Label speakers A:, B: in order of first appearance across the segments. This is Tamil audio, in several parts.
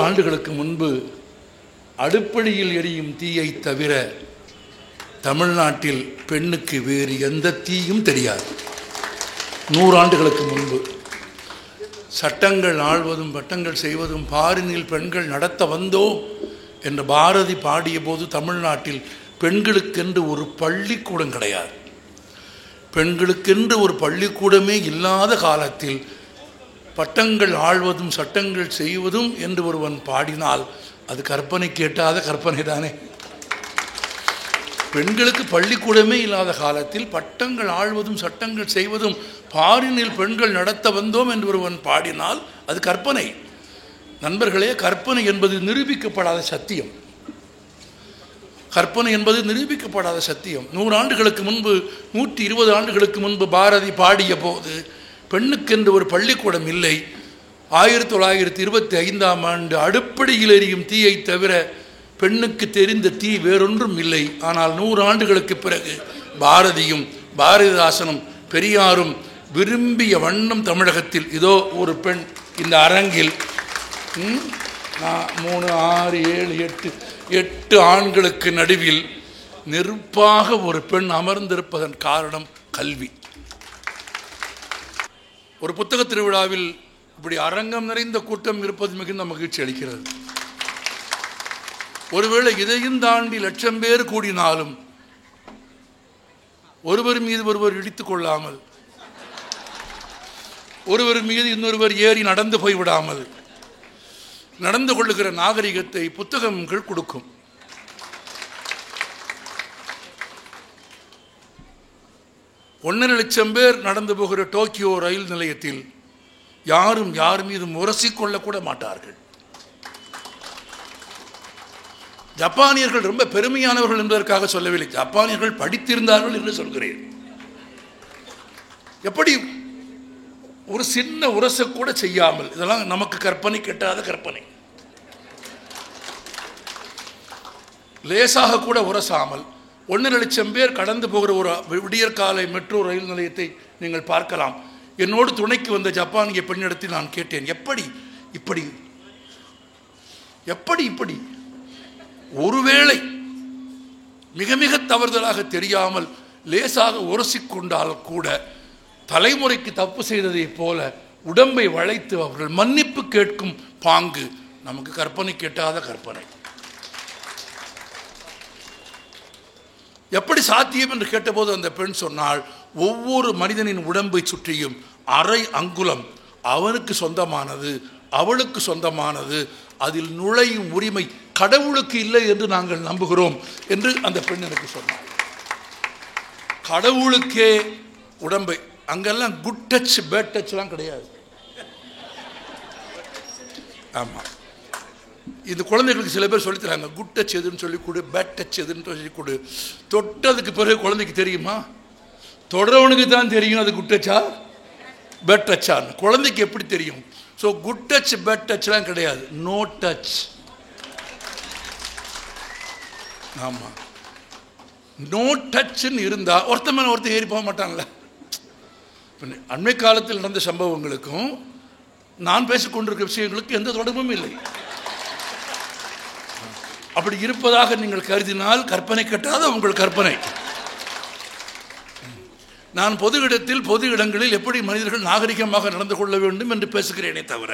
A: ஆண்டுகளுக்கு முன்பு அடுப்படியில் எரியும் தீயை தவிர தமிழ்நாட்டில் பெண்ணுக்கு வேறு எந்த தீயும் தெரியாது. 100 ஆண்டுகளுக்கு முன்பு சட்டங்கள் ஆள்வதும் பட்டங்கள் செய்வதும் பாரினில் பெண்கள் நடத்த வந்தோம் என்று பாரதி பாடிய போது தமிழ்நாட்டில் பெண்களுக்கென்று ஒரு பள்ளிக்கூடம் கிடையாது. பெண்களுக்கென்று ஒரு பள்ளிக்கூடமே இல்லாத காலத்தில் பட்டங்கள் ஆள்வதும் சட்டங்கள் செய்வதும் என்று ஒருவன் பாடினால் அது கற்பனை கேட்டாத கற்பனை தானே. பெண்களுக்கு பள்ளிக்கூடமே இல்லாத காலத்தில் பட்டங்கள் ஆள்வதும் சட்டங்கள் செய்வதும் பாரினில் பெண்கள் நடத்த வந்தோம் என்று ஒருவன் பாடினால் அது கற்பனை. நண்பர்களே, கற்பனை என்பது நிரூபிக்கப்படாத சத்தியம். கற்பனை என்பது நிரூபிக்கப்படாத சத்தியம். 100 ஆண்டுகளுக்கு முன்பு 120 ஆண்டுகளுக்கு முன்பு பாரதி பாடிய போது பெண்ணுக்கென்று ஒரு பள்ளிக்கூடம் இல்லை. 1925ஆம் ஆண்டு அடுப்படியில் எரியும் தீயை தவிர பெண்ணுக்கு தெரிந்த தீ வேறொன்றும் இல்லை. ஆனால் 100 ஆண்டுகளுக்கு பிறகு பாரதியும் பாரதிதாசனும் பெரியாரும் விரும்பிய வண்ணம் தமிழகத்தில் இதோ ஒரு பெண் இந்த அரங்கில் 3, 6, 7, 8 ஆண்களுக்கு நடுவில் நெருப்பாக ஒரு பெண் அமர்ந்திருப்பதன் காரணம் கல்வி. ஒரு புத்தக திருவிழாவில் இப்படி அரங்கம் நிறைந்த கூட்டம் இருப்பது மிகுந்த மகிழ்ச்சி அளிக்கிறது. ஒருவேளை இதையும் தாண்டி 1,00,000 பேர் கூடினாலும் ஒருவர் மீது ஒருவர் இடித்துக் கொள்ளாமல், ஒருவர் மீது இன்னொருவர் ஏறி நடந்து போய்விடாமல் நடந்து கொள்ளுகிற நாகரிகத்தை புத்தகங்கள் கொடுக்கும். ஒன்றரை லட்சம் பேர் நடந்து போகிற டோக்கியோ ரயில் நிலையத்தில் யாரும் யார் மீதும் உரசிக்கொள்ளக்கூட மாட்டார்கள். ஜப்பானியர்கள் ரொம்ப பெருமையானவர்கள் என்பதற்காக சொல்லவில்லை, ஜப்பானியர்கள் படித்திருந்தார்கள் என்று சொல்கிறேன். எப்படி ஒரு சின்ன உரச கூட செய்யாமல், இதெல்லாம் நமக்கு கற்பனை கெட்டாத கற்பனை. லேசாக கூட உரசாமல் 1.5 லட்சம் பேர் கடந்து போகிற ஒரு விடியற்காலை மெட்ரோ ரயில் நிலையத்தை நீங்கள் பார்க்கலாம். என்னோடு துணைக்கு வந்த ஜப்பானிய பெண்ணிடத்தில் நான் கேட்டேன், எப்படி இப்படி எப்படி இப்படி ஒருவேளை மிக மிக தவறுதலாக தெரியாமல் லேசாக உரசிக்கொண்டால் கூட தலைமுறைக்கு தப்பு செய்ததை போல உடம்பை வளைத்து அவர்கள் மன்னிப்பு கேட்கும் பாங்கு நமக்கு கற்பனை கேட்டாத கற்பனை. எப்படி சாத்தியம் என்று கேட்டபோது அந்த பெண் சொன்னாள், ஒவ்வொரு மனிதனின் உடம்பை சுற்றியும் அரை அங்குலம் அவனுக்கு சொந்தமானது, அவளுக்கு சொந்தமானது, அதில் நுழையும் உரிமை கடவுளுக்கு இல்லை என்று நாங்கள் நம்புகிறோம் என்று அந்த பெண் எனக்கு சொன்னாள். கடவுளுக்கே உடம்பை, அங்கெல்லாம் குட் டச் பேட் டச்லாம் கிடையாது. ஆமாம், இந்த குழந்தைகளுக்கு சில பேர் சொல்லித்தராங்க, குட் டச் எதுன்னு சொல்லி கொடு, பேட் டச் எதுன்னு சொல்லி கொடு. தொட்டதுக்கு பிறகு குழந்தைக்கு தெரியுமா? தொடரவனுக்கு தான் தெரியும் அது குட் டச்சா பேட் டச்சான்னு. குழந்தைக்கு எப்படி தெரியும்? ஸோ குட் டச் பேட் டச்லாம் கிடையாது, நோ டச். ஆமாம், நோ டச்சுன்னு இருந்தால் ஒருத்த மேலே ஒருத்தர் ஏறி போக மாட்டாங்களே. அண்மை காலத்தில் நடந்த சம்பவங்களுக்கும் நான் பேசிக்கொண்டிருக்கிற விஷயங்களுக்கு எந்த தொடர்பும் இல்லை. அப்படி இருப்பதாக நீங்கள் கருதினால் கற்பனை கட்டாத உங்கள் கற்பனை. நான் பொது இடத்தில் பொது இடங்களில் எப்படி மனிதர்கள் நாகரிகமாக நடந்து கொள்ள வேண்டும் என்று பேசுகிறேனே தவிர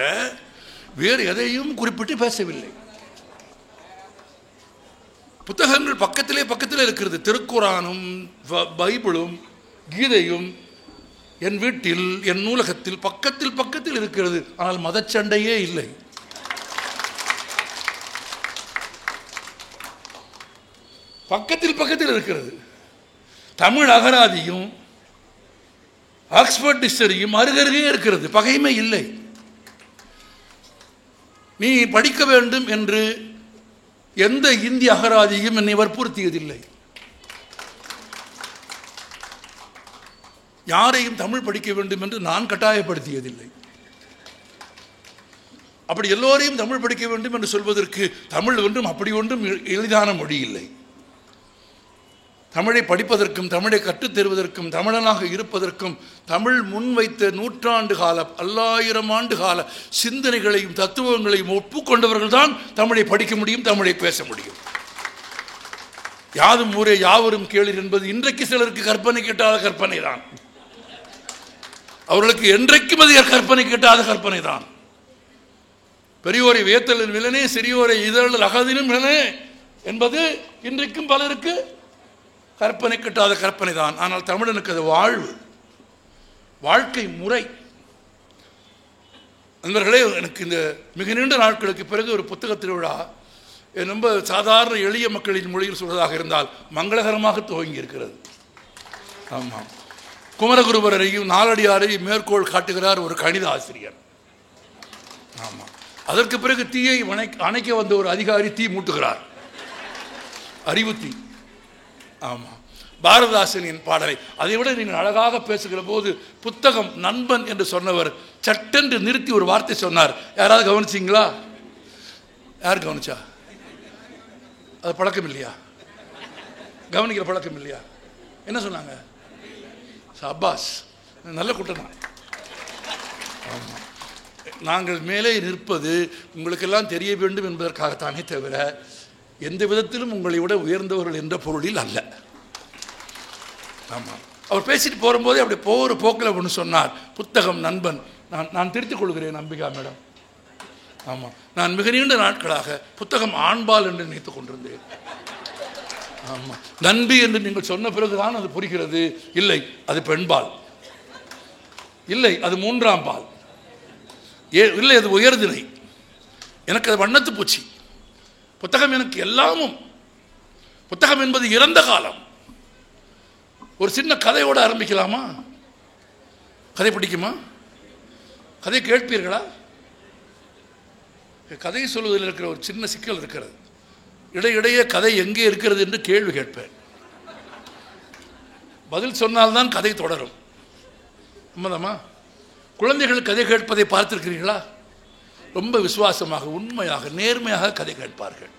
A: வேறு எதையும் குறிப்பிட்டு பேசவில்லை. புத்தகங்கள் பக்கத்திலே இருக்கிறது. திருக்குரானும் பைபிளும் கீதையும் என் வீட்டில் என் நூலகத்தில் பக்கத்தில் இருக்கிறது. ஆனால் மதச்சண்டையே இல்லை. பக்கத்தில் இருக்கிறது. தமிழ் அகராதியும் ஆக்ஸ்போர்ட் டிக்ஷனரியும் அருகருகே இருக்கிறது. பகைமை இல்லை. நீ படிக்க வேண்டும் என்று எந்த இந்திய அகராதியும் என்னை வற்புறுத்தியதில்லை. யாரையும் தமிழ் படிக்க வேண்டும் என்று நான் கட்டாயப்படுத்தியதில்லை. அப்படி எல்லோரையும் தமிழ் படிக்க வேண்டும் என்று சொல்வதற்கு தமிழ் ஒன்றும் அப்படி ஒன்றும் எளிதான மொழி இல்லை. தமிழை படிப்பதற்கும் தமிழை கற்றுத்தருவதற்கும் தமிழனாக இருப்பதற்கும் தமிழ் முன்வைத்த 100 ஆண்டு கால 1000 ஆண்டு கால சிந்தனைகளையும் தத்துவங்களையும் ஒப்புக்கொண்டவர்கள் தான் தமிழை படிக்க முடியும், தமிழை பேச முடியும். யாதும் ஊரே யாவரும் கேளீர் என்பது இன்றைக்கு சிலருக்கு கற்பனை கேட்டாத கற்பனை தான். அவர்களுக்கு என்றைக்கும் அது கற்பனை கேட்டாத கற்பனை தான். பெரியோரை வியத்தலின் விலனே சிறியோரை இதழ் அகதினும் விலனே என்பது இன்றைக்கும் பலருக்கு கற்பனை கட்டாத கற்பனை தான். ஆனால் தமிழனுக்கு அது வாழ்வு, வாழ்க்கை முறை. நண்பர்களே, எனக்கு இந்த மிக நீண்ட நாட்களுக்கு பிறகு ஒரு புத்தக திருவிழா ரொம்ப சாதாரண எளிய மக்களின் மொழியில் சொல்வதாக இருந்தால் மங்களகரமாக துவங்கி இருக்கிறது. ஆமாம், குமரகுருபரையும் நாலடியாரையும் மேற்கோள் காட்டுகிறார் ஒரு கணித ஆசிரியர். ஆமாம், அதற்கு பிறகு தீயை அணைக்க வந்த ஒரு அதிகாரி தீ மூட்டுகிறார், அறிவு தீ. ஆமாம், பாரதாசனின் பாடலை அதை விட நீங்கள் அழகாக பேசுகிற போது புத்தகம் நண்பன் என்று சொன்னவர் சட்டென்று நிறுத்தி ஒரு வார்த்தை சொன்னார். யாராவது கவனிச்சிங்களா? யார் கவனிச்சா? அது பழக்கம் இல்லையா? கவனிக்கிற பழக்கம் இல்லையா? என்ன சொன்னாங்க? சபாஸ், நல்ல கூட்டம் தான். ஆமாம், நாங்கள் மேலே நிற்பது உங்களுக்கெல்லாம் தெரிய வேண்டும் என்பதற்காகத்தானே தவிர எந்த விதத்திலும் உங்களை விட உயர்ந்தவர்கள் என்ற பொருளில் அல்ல. ஆமாம், அவர் பேசிட்டு போகும்போதே அப்படி போகிற போக்கில் ஒன்று சொன்னார், புத்தகம் நண்பன். நான் திருத்திக் கொள்கிறேன் அம்பிகா மேடம். ஆமாம், நான் மிக நீண்ட நாட்களாக புத்தகம் ஆண்பால் என்று நினைத்துக் கொண்டிருந்தேன். ஆமாம், நண்பி என்று நீங்கள் சொன்ன பிறகுதான் அது புரிகிறது. இல்லை, அது பெண்பால். இல்லை, அது 3ஆம் பால். இல்லை, அது உயர்திணை. எனக்கு அது வண்ணத்து பூச்சி. புத்தகம் எனக்கு எல்லாமும். புத்தகம் என்பது இறந்த காலம். ஒரு சின்ன கதையோடு ஆரம்பிக்கலாமா? கதை பிடிக்குமா? கதை கேட்பீர்களா? கதையை சொல்வதில் இருக்கிற ஒரு சின்ன சிக்கல் இருக்கிறது. இடையிடையே கதை எங்கே இருக்கிறது என்று கேள்வி கேட்பேன். பதில் சொன்னால்தான் கதை தொடரும். உண்மைதாமா? குழந்தைகள் கதை கேட்பதை பார்த்திருக்கிறீர்களா? ரொம்ப விசுவாசமாக, உண்மையாக, நேர்மையாக கதை கேட்பார்கள்.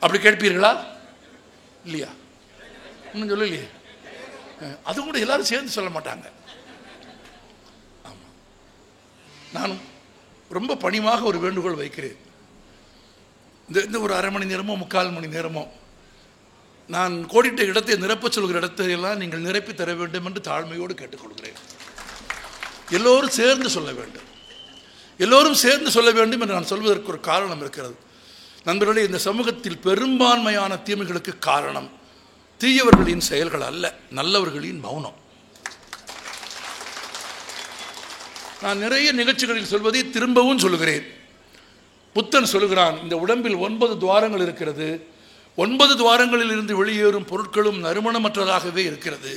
A: அப்படி கேட்பீர்களா? இல்லையா? இன்னும் சொல்லலையே. அது கூட எல்லாரும் சேர்ந்து சொல்ல மாட்டாங்க. ஆமாம், நானும் ரொம்ப பணிவாக ஒரு வேண்டுகோள் வைக்கிறேன். இந்த ஒரு அரை மணி நேரமோ 3/4 மணி நேரமோ நான் கோடிட்ட இடத்தை நிரப்ப சொல்கிற இடத்தையெல்லாம் நீங்கள் நிரப்பி தர வேண்டும் என்று தாழ்மையோடு கேட்டுக்கொள்கிறேன். எல்லோரும் சேர்ந்து சொல்ல வேண்டும், எல்லோரும் சேர்ந்து சொல்ல வேண்டும் என்று நான் சொல்வதற்கு ஒரு காரணம் இருக்கிறது. நண்பர்களே, இந்த சமூகத்தில் பெரும்பான்மையான தீமைகளுக்கு காரணம் தீயவர்களின் செயல்கள் அல்ல, நல்லவர்களின் மௌனம். நான் நிறைய நிகழ்ச்சிகளில் சொல்வதை திரும்பவும் சொல்லுகிறேன். புத்தன் சொல்லுகிறான், இந்த உடம்பில் 9 துவாரங்கள் இருக்கிறது. 9 துவாரங்களில் இருந்து வெளியேறும் பொருட்களும் நறுமணமற்றதாகவே இருக்கிறது.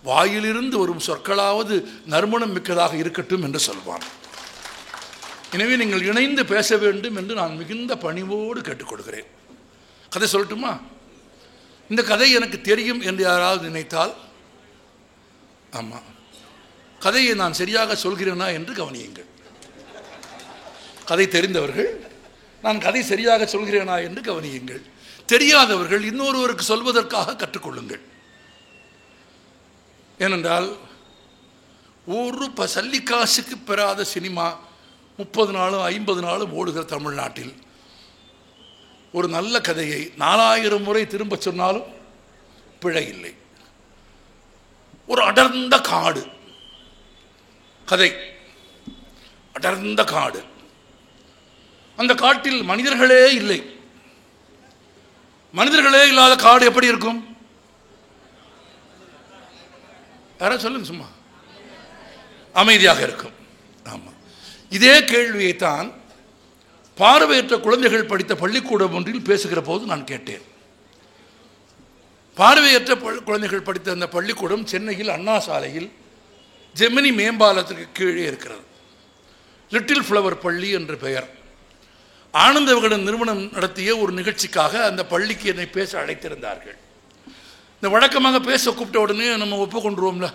A: வாயிலிருந்து வரும் சொற்களாவது நறுமணம் மிக்கதாக இருக்கட்டும் என்று சொல்வான். எனவே நீங்கள் இணைந்து பேச வேண்டும் என்று நான் மிகுந்த பணிவோடு கேட்டுக்கொள்கிறேன். கதை சொல்லட்டுமா? இந்த கதை எனக்கு தெரியும் என்று யாராவது நினைத்தால், ஆமாம், கதையை நான் சரியாக சொல்கிறேனா என்று கவனியுங்கள். கதை தெரிந்தவர்கள் நான் கதை சரியாக சொல்கிறேனா என்று கவனியுங்கள். தெரியாதவர்கள் இன்னொருவருக்கு சொல்வதற்காக கற்றுக்கொள்ளுங்கள். ஏனென்றால் ஒரு சல்லிக்காசுக்கு பெறாத சினிமா 30 நாளும் 50 நாளும் ஓடுகிற தமிழ்நாட்டில் ஒரு நல்ல கதையை 4000 முறை திரும்ப சொன்னாலும் பிழை இல்லை. ஒரு அடர்ந்த காடு கதை, அடர்ந்த காடு. அந்த காட்டில் மனிதர்களே இல்லை. மனிதர்களே இல்லாத காடு எப்படி இருக்கும்? யாராவது சொல்லுங்க சும்மா. அமைதியாக இருக்கும். ஆமாம், இதே கேள்வியைத்தான் பார்வையற்ற குழந்தைகள் படித்த பள்ளிக்கூடம் ஒன்றில் பேசுகிற போது நான் கேட்டேன். பார்வையற்ற குழந்தைகள் படித்த அந்த பள்ளிக்கூடம் சென்னையில் அண்ணா சாலையில் ஜெமினி மேம்பாலத்துக்கு கீழே இருக்கிறது. லிட்டில் ஃப்ளவர் பள்ளி என்று பெயர். ஆனந்த விகடன் நிறுவனம் நடத்திய ஒரு நிகழ்ச்சிக்காக அந்த பள்ளிக்கு என்னை பேச அழைத்திருந்தார்கள். இந்த வழக்கமாக பேச கூப்பிட்ட உடனே நம்ம ஒப்புக்கொண்டுருவோம்ல,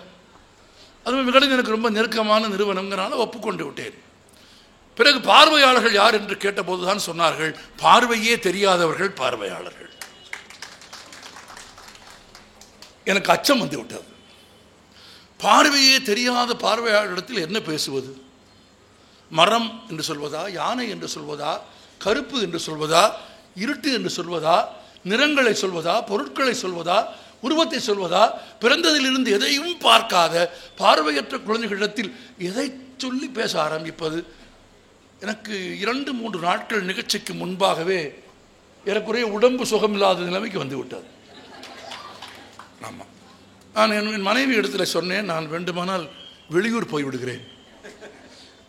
A: அதுவும் விகடன் எனக்கு ரொம்ப நெருக்கமான நிறுவனங்கிறனால ஒப்புக்கொண்டு விட்டேன். பிறகு பார்வையாளர்கள் யார் என்று கேட்டபோது தான் சொன்னார்கள், பார்வையே தெரியாதவர்கள் பார்வையாளர்கள். எனக்கு அச்சம் வந்து விட்டது. பார்வையே தெரியாத பார்வையாளரிடத்தில் என்ன பேசுவது? மரம் என்று சொல்வதா, யானை என்று சொல்வதா, கருப்பு என்று சொல்வதா, இருட்டு என்று சொல்வதா, நிறங்களை சொல்வதா, பொருட்களை சொல்வதா, உருவத்தை சொல்வதா, பிறந்ததிலிருந்து எதையும் பார்க்காத பார்வையற்ற குழந்தைகளிடத்தில் எதை சொல்லி பேச ஆரம்பிப்பது? எனக்கு 2-3 நாட்கள் நிகழ்ச்சிக்கு முன்பாகவே ஏறக்குறைய உடம்பு சுகமில்லாத நிலைமைக்கு வந்து விட்டது. ஆமாம், நான் என் மனைவி இடத்துல சொன்னேன், நான் வேண்டுமானால் வெளியூர் போய்விடுகிறேன்.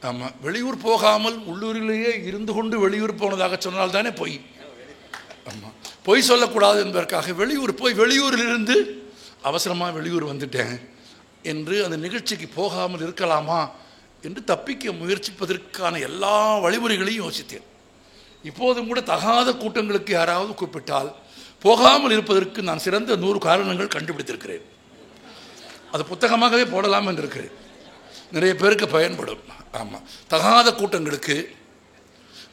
A: ஆமாம், வெளியூர் போகாமல் உள்ளூரிலேயே இருந்து கொண்டு வெளியூர் போனதாக சொன்னால் தானே பொய். ஆமாம், பொய் சொல்லக்கூடாது என்பதற்காக வெளியூர் போய் வெளியூரிலிருந்து அவசரமாக வெளியூர் வந்துட்டேன் என்று அந்த நிகழ்ச்சிக்கு போகாமல் இருக்கலாமா என்று தப்பிக்க முயற்சிப்பதற்கான எல்லா வழிமுறைகளையும் யோசித்தேன். இப்போதும் கூட தகாத கூட்டங்களுக்கு யாராவது கூப்பிட்டால் போகாமல் இருப்பதற்கு நான் சிறந்த 100 காரணங்கள் கண்டுபிடித்திருக்கிறேன். அது புத்தகமாகவே போடலாம் என்று இருக்கிறேன். நிறைய பேருக்கு பயன்படும். ஆமாம், தகாத கூட்டங்களுக்கு,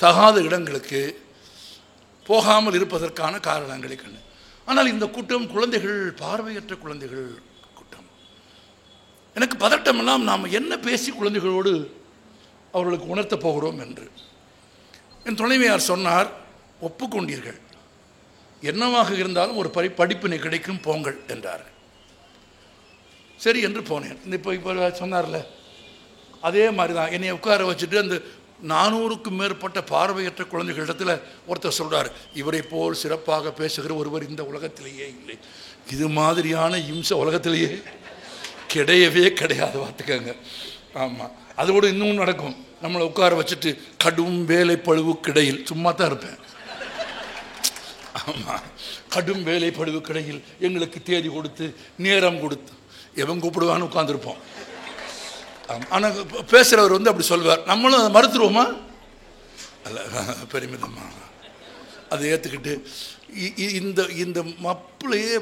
A: தகாத இடங்களுக்கு போகாமல் இருப்பதற்கான காரணங்களை கண்டு. ஆனால் இந்த கூட்டம் குழந்தைகள், பார்வையற்ற குழந்தைகள் கூட்டம். எனக்கு பதட்டமெல்லாம் நாம் என்ன பேசி குழந்தைகளோடு அவர்களுக்கு உணர்த்தப் போகிறோம் என்று. என் துணைவியார் சொன்னார், ஒப்புக்கொண்டீர்கள், என்னவாக இருந்தாலும் ஒரு படிப்பினை கிடைக்கும், போங்கள் என்றார்கள். சரி என்று போனேன். இப்போ சொன்னார்ல, அதே மாதிரி தான் என்னை உட்கார வச்சுட்டு அந்த 400க்கும் மேற்பட்ட பார்வையற்ற குழந்தைகளிடத்தில் ஒருத்தர் சொல்கிறார், இவரை போல் சிறப்பாக பேசுகிற ஒருவர் இந்த உலகத்திலேயே இல்லை. இது மாதிரியான இம்சை உலகத்திலேயே கிடையவே கிடையாது, பார்த்துக்கங்க. ஆமாம், அதோடு இன்னும் நடக்கும். நம்மளை உட்கார வச்சுட்டு கடும் வேலை பழுவுக்கிடையில் சும்மா தான் இருப்பேன். ஆமாம், கடும் வேலை பழுவுக்கிடையில் எங்களுக்கு தேதி கொடுத்து நேரம் கொடுத்து எவன் கூப்பிடுவான்னு உட்காந்துருப்போம். ஆனால் பேசுகிறவர் வந்து அப்படி சொல்வார், நம்மளும் அதை மறுத்துருவோமா? அல்ல, பெருமிதமாக அதை ஏற்றுக்கிட்டு இந்த இந்த மப்பிளையே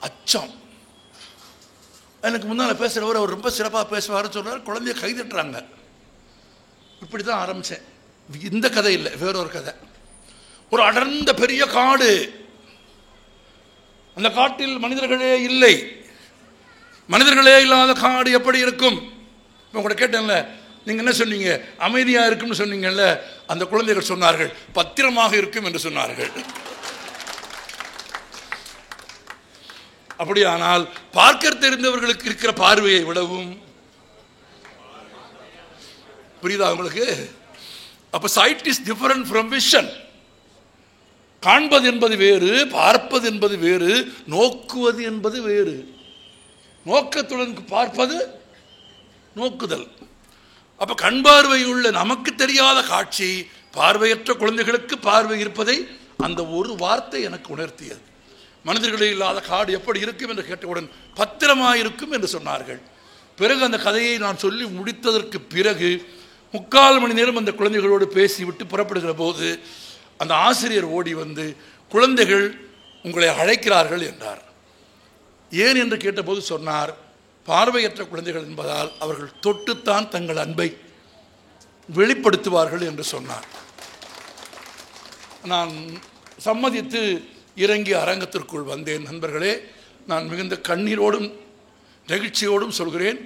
A: அச்சம். எனக்கு முன்னால் பேசுகிறவர் அவர் ரொம்ப சிறப்பாக பேசுவார்னு சொல்கிறார். குழந்தைய கைதட்டுறாங்க. இப்படி தான் ஆரம்பித்தேன். இந்த கதை இல்லை, வேறொரு கதை. ஒரு அடர்ந்த பெரிய காடு, அந்த காட்டில் மனிதர்களே இல்லை. மனிதர்களே இல்லாத காடு எப்படி இருக்கும்? இப்போ உங்களை கேட்டேன்ல, நீங்கள் என்ன சொன்னீங்க? அமைதியாக இருக்கும்னு சொன்னீங்கல்ல. அந்த குழந்தைகள் சொன்னார்கள், பத்திரமாக இருக்கும் என்று சொன்னார்கள். அப்படியானால் பார்க்க தெரிந்தவர்களுக்கு இருக்கிற பார்வையை விடவும், புரியுதா உங்களுக்கு? அப்போ sight is different from vision. காண்பது என்பது வேறு, பார்ப்பது என்பது வேறு, நோக்குவது என்பது வேறு. நோக்கத்துடன் பார்ப்பது நோக்குதல். அப்போ கண் பார்வை உள்ள நமக்கு தெரியாத காட்சி பார்வையற்ற குழந்தைகளுக்கு பார்வை இருப்பதை அந்த ஒரு வார்த்தை எனக்கு உணர்த்தியது. மனிதர்களே இல்லாத காடு எப்படி இருக்கும் என்று கேட்டவுடன் பத்திரமாயிருக்கும் என்று சொன்னார்கள். பிறகு அந்த கதையை நான் சொல்லி முடித்ததற்கு பிறகு 3/4 மணி நேரம் அந்த குழந்தைகளோடு பேசிவிட்டு புறப்படுகிற போது அந்த ஆசிரியர் ஓடி வந்து, குழந்தைகள் உங்களை அழைக்கிறார்கள் என்றார். ஏன் என்று கேட்டபோது சொன்னார், பார்வையற்ற குழந்தைகள் என்பதால் அவர்கள் தொட்டுத்தான் தங்கள் அன்பை வெளிப்படுத்துவார்கள் என்று சொன்னார். நான் சம்மதித்து இறங்கி அரங்கத்திற்குள் வந்தேன். நண்பர்களே, நான் மிகுந்த கண்ணீரோடும் நெகிழ்ச்சியோடும் சொல்கிறேன்,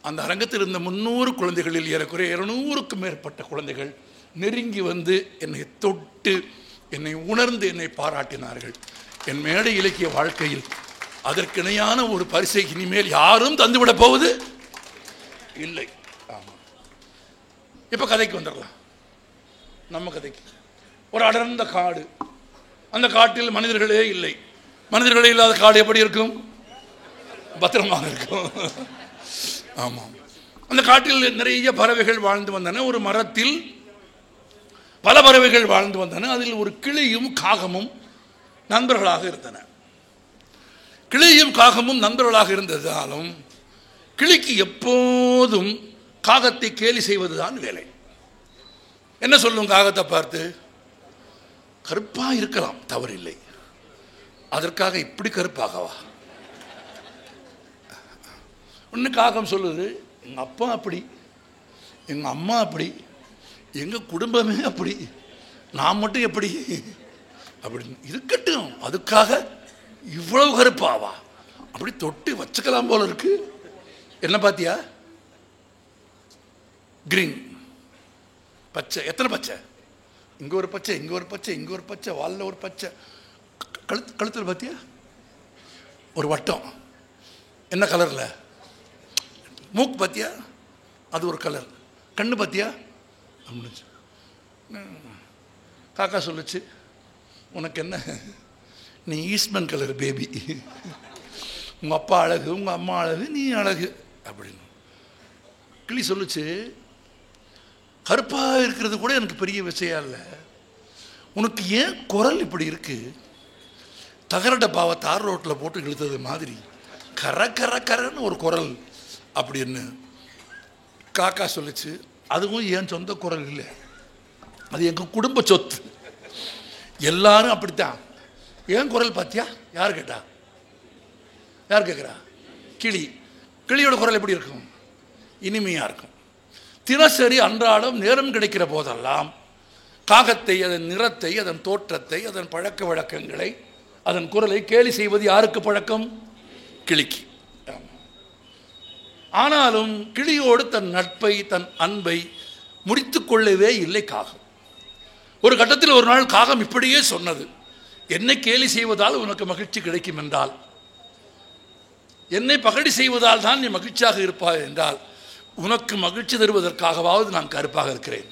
A: அந்த அரங்கத்தில் இருந்த 300 குழந்தைகளில் ஏறக்குறைய 200க்கும் மேற்பட்ட குழந்தைகள் நெருங்கி வந்து என்னை தொட்டு, என்னை உணர்ந்து என்னை பாராட்டினார்கள். என் மேடை இலக்கிய வாழ்க்கையில் அதற்கிணையான ஒரு பரிசை இனிமேல் யாரும் தந்துவிடப் போவது இல்லை. ஆமாம், இப்போ கதைக்கு வந்துடலாம். நம்ம கதைக்கு. ஒரு அடர்ந்த காடு, அந்த காட்டில் மனிதர்களே இல்லை. மனிதர்களே இல்லாத காடு எப்படி இருக்கும்? பத்திரமாக இருக்கும். ஆமாம், அந்த காட்டில் நிறைய பறவைகள் வாழ்ந்து வந்தன. ஒரு மரத்தில் பல பறவைகள் வாழ்ந்து வந்தன. அதில் ஒரு கிளியும் காகமும் நண்பர்களாக இருந்தன. கிளியும் காகமும் நண்பர்களாக இருந்ததாலும் கிளிக்கு எப்போதும் காகத்தை கேலி செய்வதுதான் வேலை. என்ன சொல்லும் காகத்தை பார்த்து? கருப்பா இருக்கலாம், தவறில்லை, அதற்காக இப்படி கருப்பாகவா? ஒன்று காகம் சொல்லுது, எங்கள் அப்பா அப்படி, எங்கள் அம்மா அப்படி, எங்கள் குடும்பமே அப்படி, நான் மட்டும் எப்படி அப்படின்னு. இருக்கட்டும், அதுக்காக இவ்வளவு கருப்பாவா? அப்படி தொட்டு வச்சுக்கலாம் போல இருக்கு. என்ன பார்த்தியா? கிரீன், பச்சை. எத்தனை பச்சை? இங்கே ஒரு பச்சை, இங்கே ஒரு பச்சை, இங்கே ஒரு பச்சை, வாலில் ஒரு பச்சை, கழுத்தில் பார்த்தியா ஒரு வட்டம். என்ன கலரில்? மூக்கு பார்த்தியா? அது ஒரு கலர். கண்ணு பார்த்தியா? அப்படின்னு காக்கா சொல்லுச்சு, உனக்கு என்ன, நீ ஈஸ்ட்மன் கலர் பேபி, உங்கள் அப்பா அழகு, உங்கள் அம்மா அழகு, நீ அழகு அப்படின்னு. கிளி சொல்லுச்சு, கருப்பாக இருக்கிறது கூட எனக்கு பெரிய விஷயம் இல்லை, உனக்கு ஏன் குரல் இப்படி இருக்கு, தகர டப்பாவை தார் ரோட்டில் போட்டு இழுத்தது மாதிரி கர கர கரன்னு ஒரு குரல் அப்படின்னு. காக்கா சொல்லிச்சு, அதுவும் என் சொந்த குரல் இல்லை, அது எங்கள் குடும்ப சொத்து, எல்லாரும் அப்படித்தான். ஏன் குரல் பார்த்தியா? யார் கேட்டா? யார் கேட்குறா? கிளி. கிளியோட குரல் எப்படி இருக்கும்? இனிமையாக இருக்கும். தினசரி அன்றாடம் நேரம் கிடைக்கிற போதெல்லாம் காகத்தை, அதன் நிறத்தை, அதன் தோற்றத்தை, அதன் பழக்க வழக்கங்களை, அதன் குரலை கேலி செய்வது யாருக்கு பழக்கம்? கிளிக்கு. ஆனாலும் கிளியோடு தன் நட்பை, தன் அன்பை முடித்து கொள்ளவே இல்லை காகம். ஒரு கட்டத்தில் ஒரு நாள் காகம் இப்படியே சொன்னது, என்னை கேலி செய்வதால் உனக்கு மகிழ்ச்சி கிடைக்கும் என்றால், என்னை பகடி செய்வதால் தான் நீ மகிழ்ச்சியாக இருப்பாய் என்றால், உனக்கு மகிழ்ச்சி தருவதற்காகவாவது நான் கருப்பாக இருக்கிறேன்,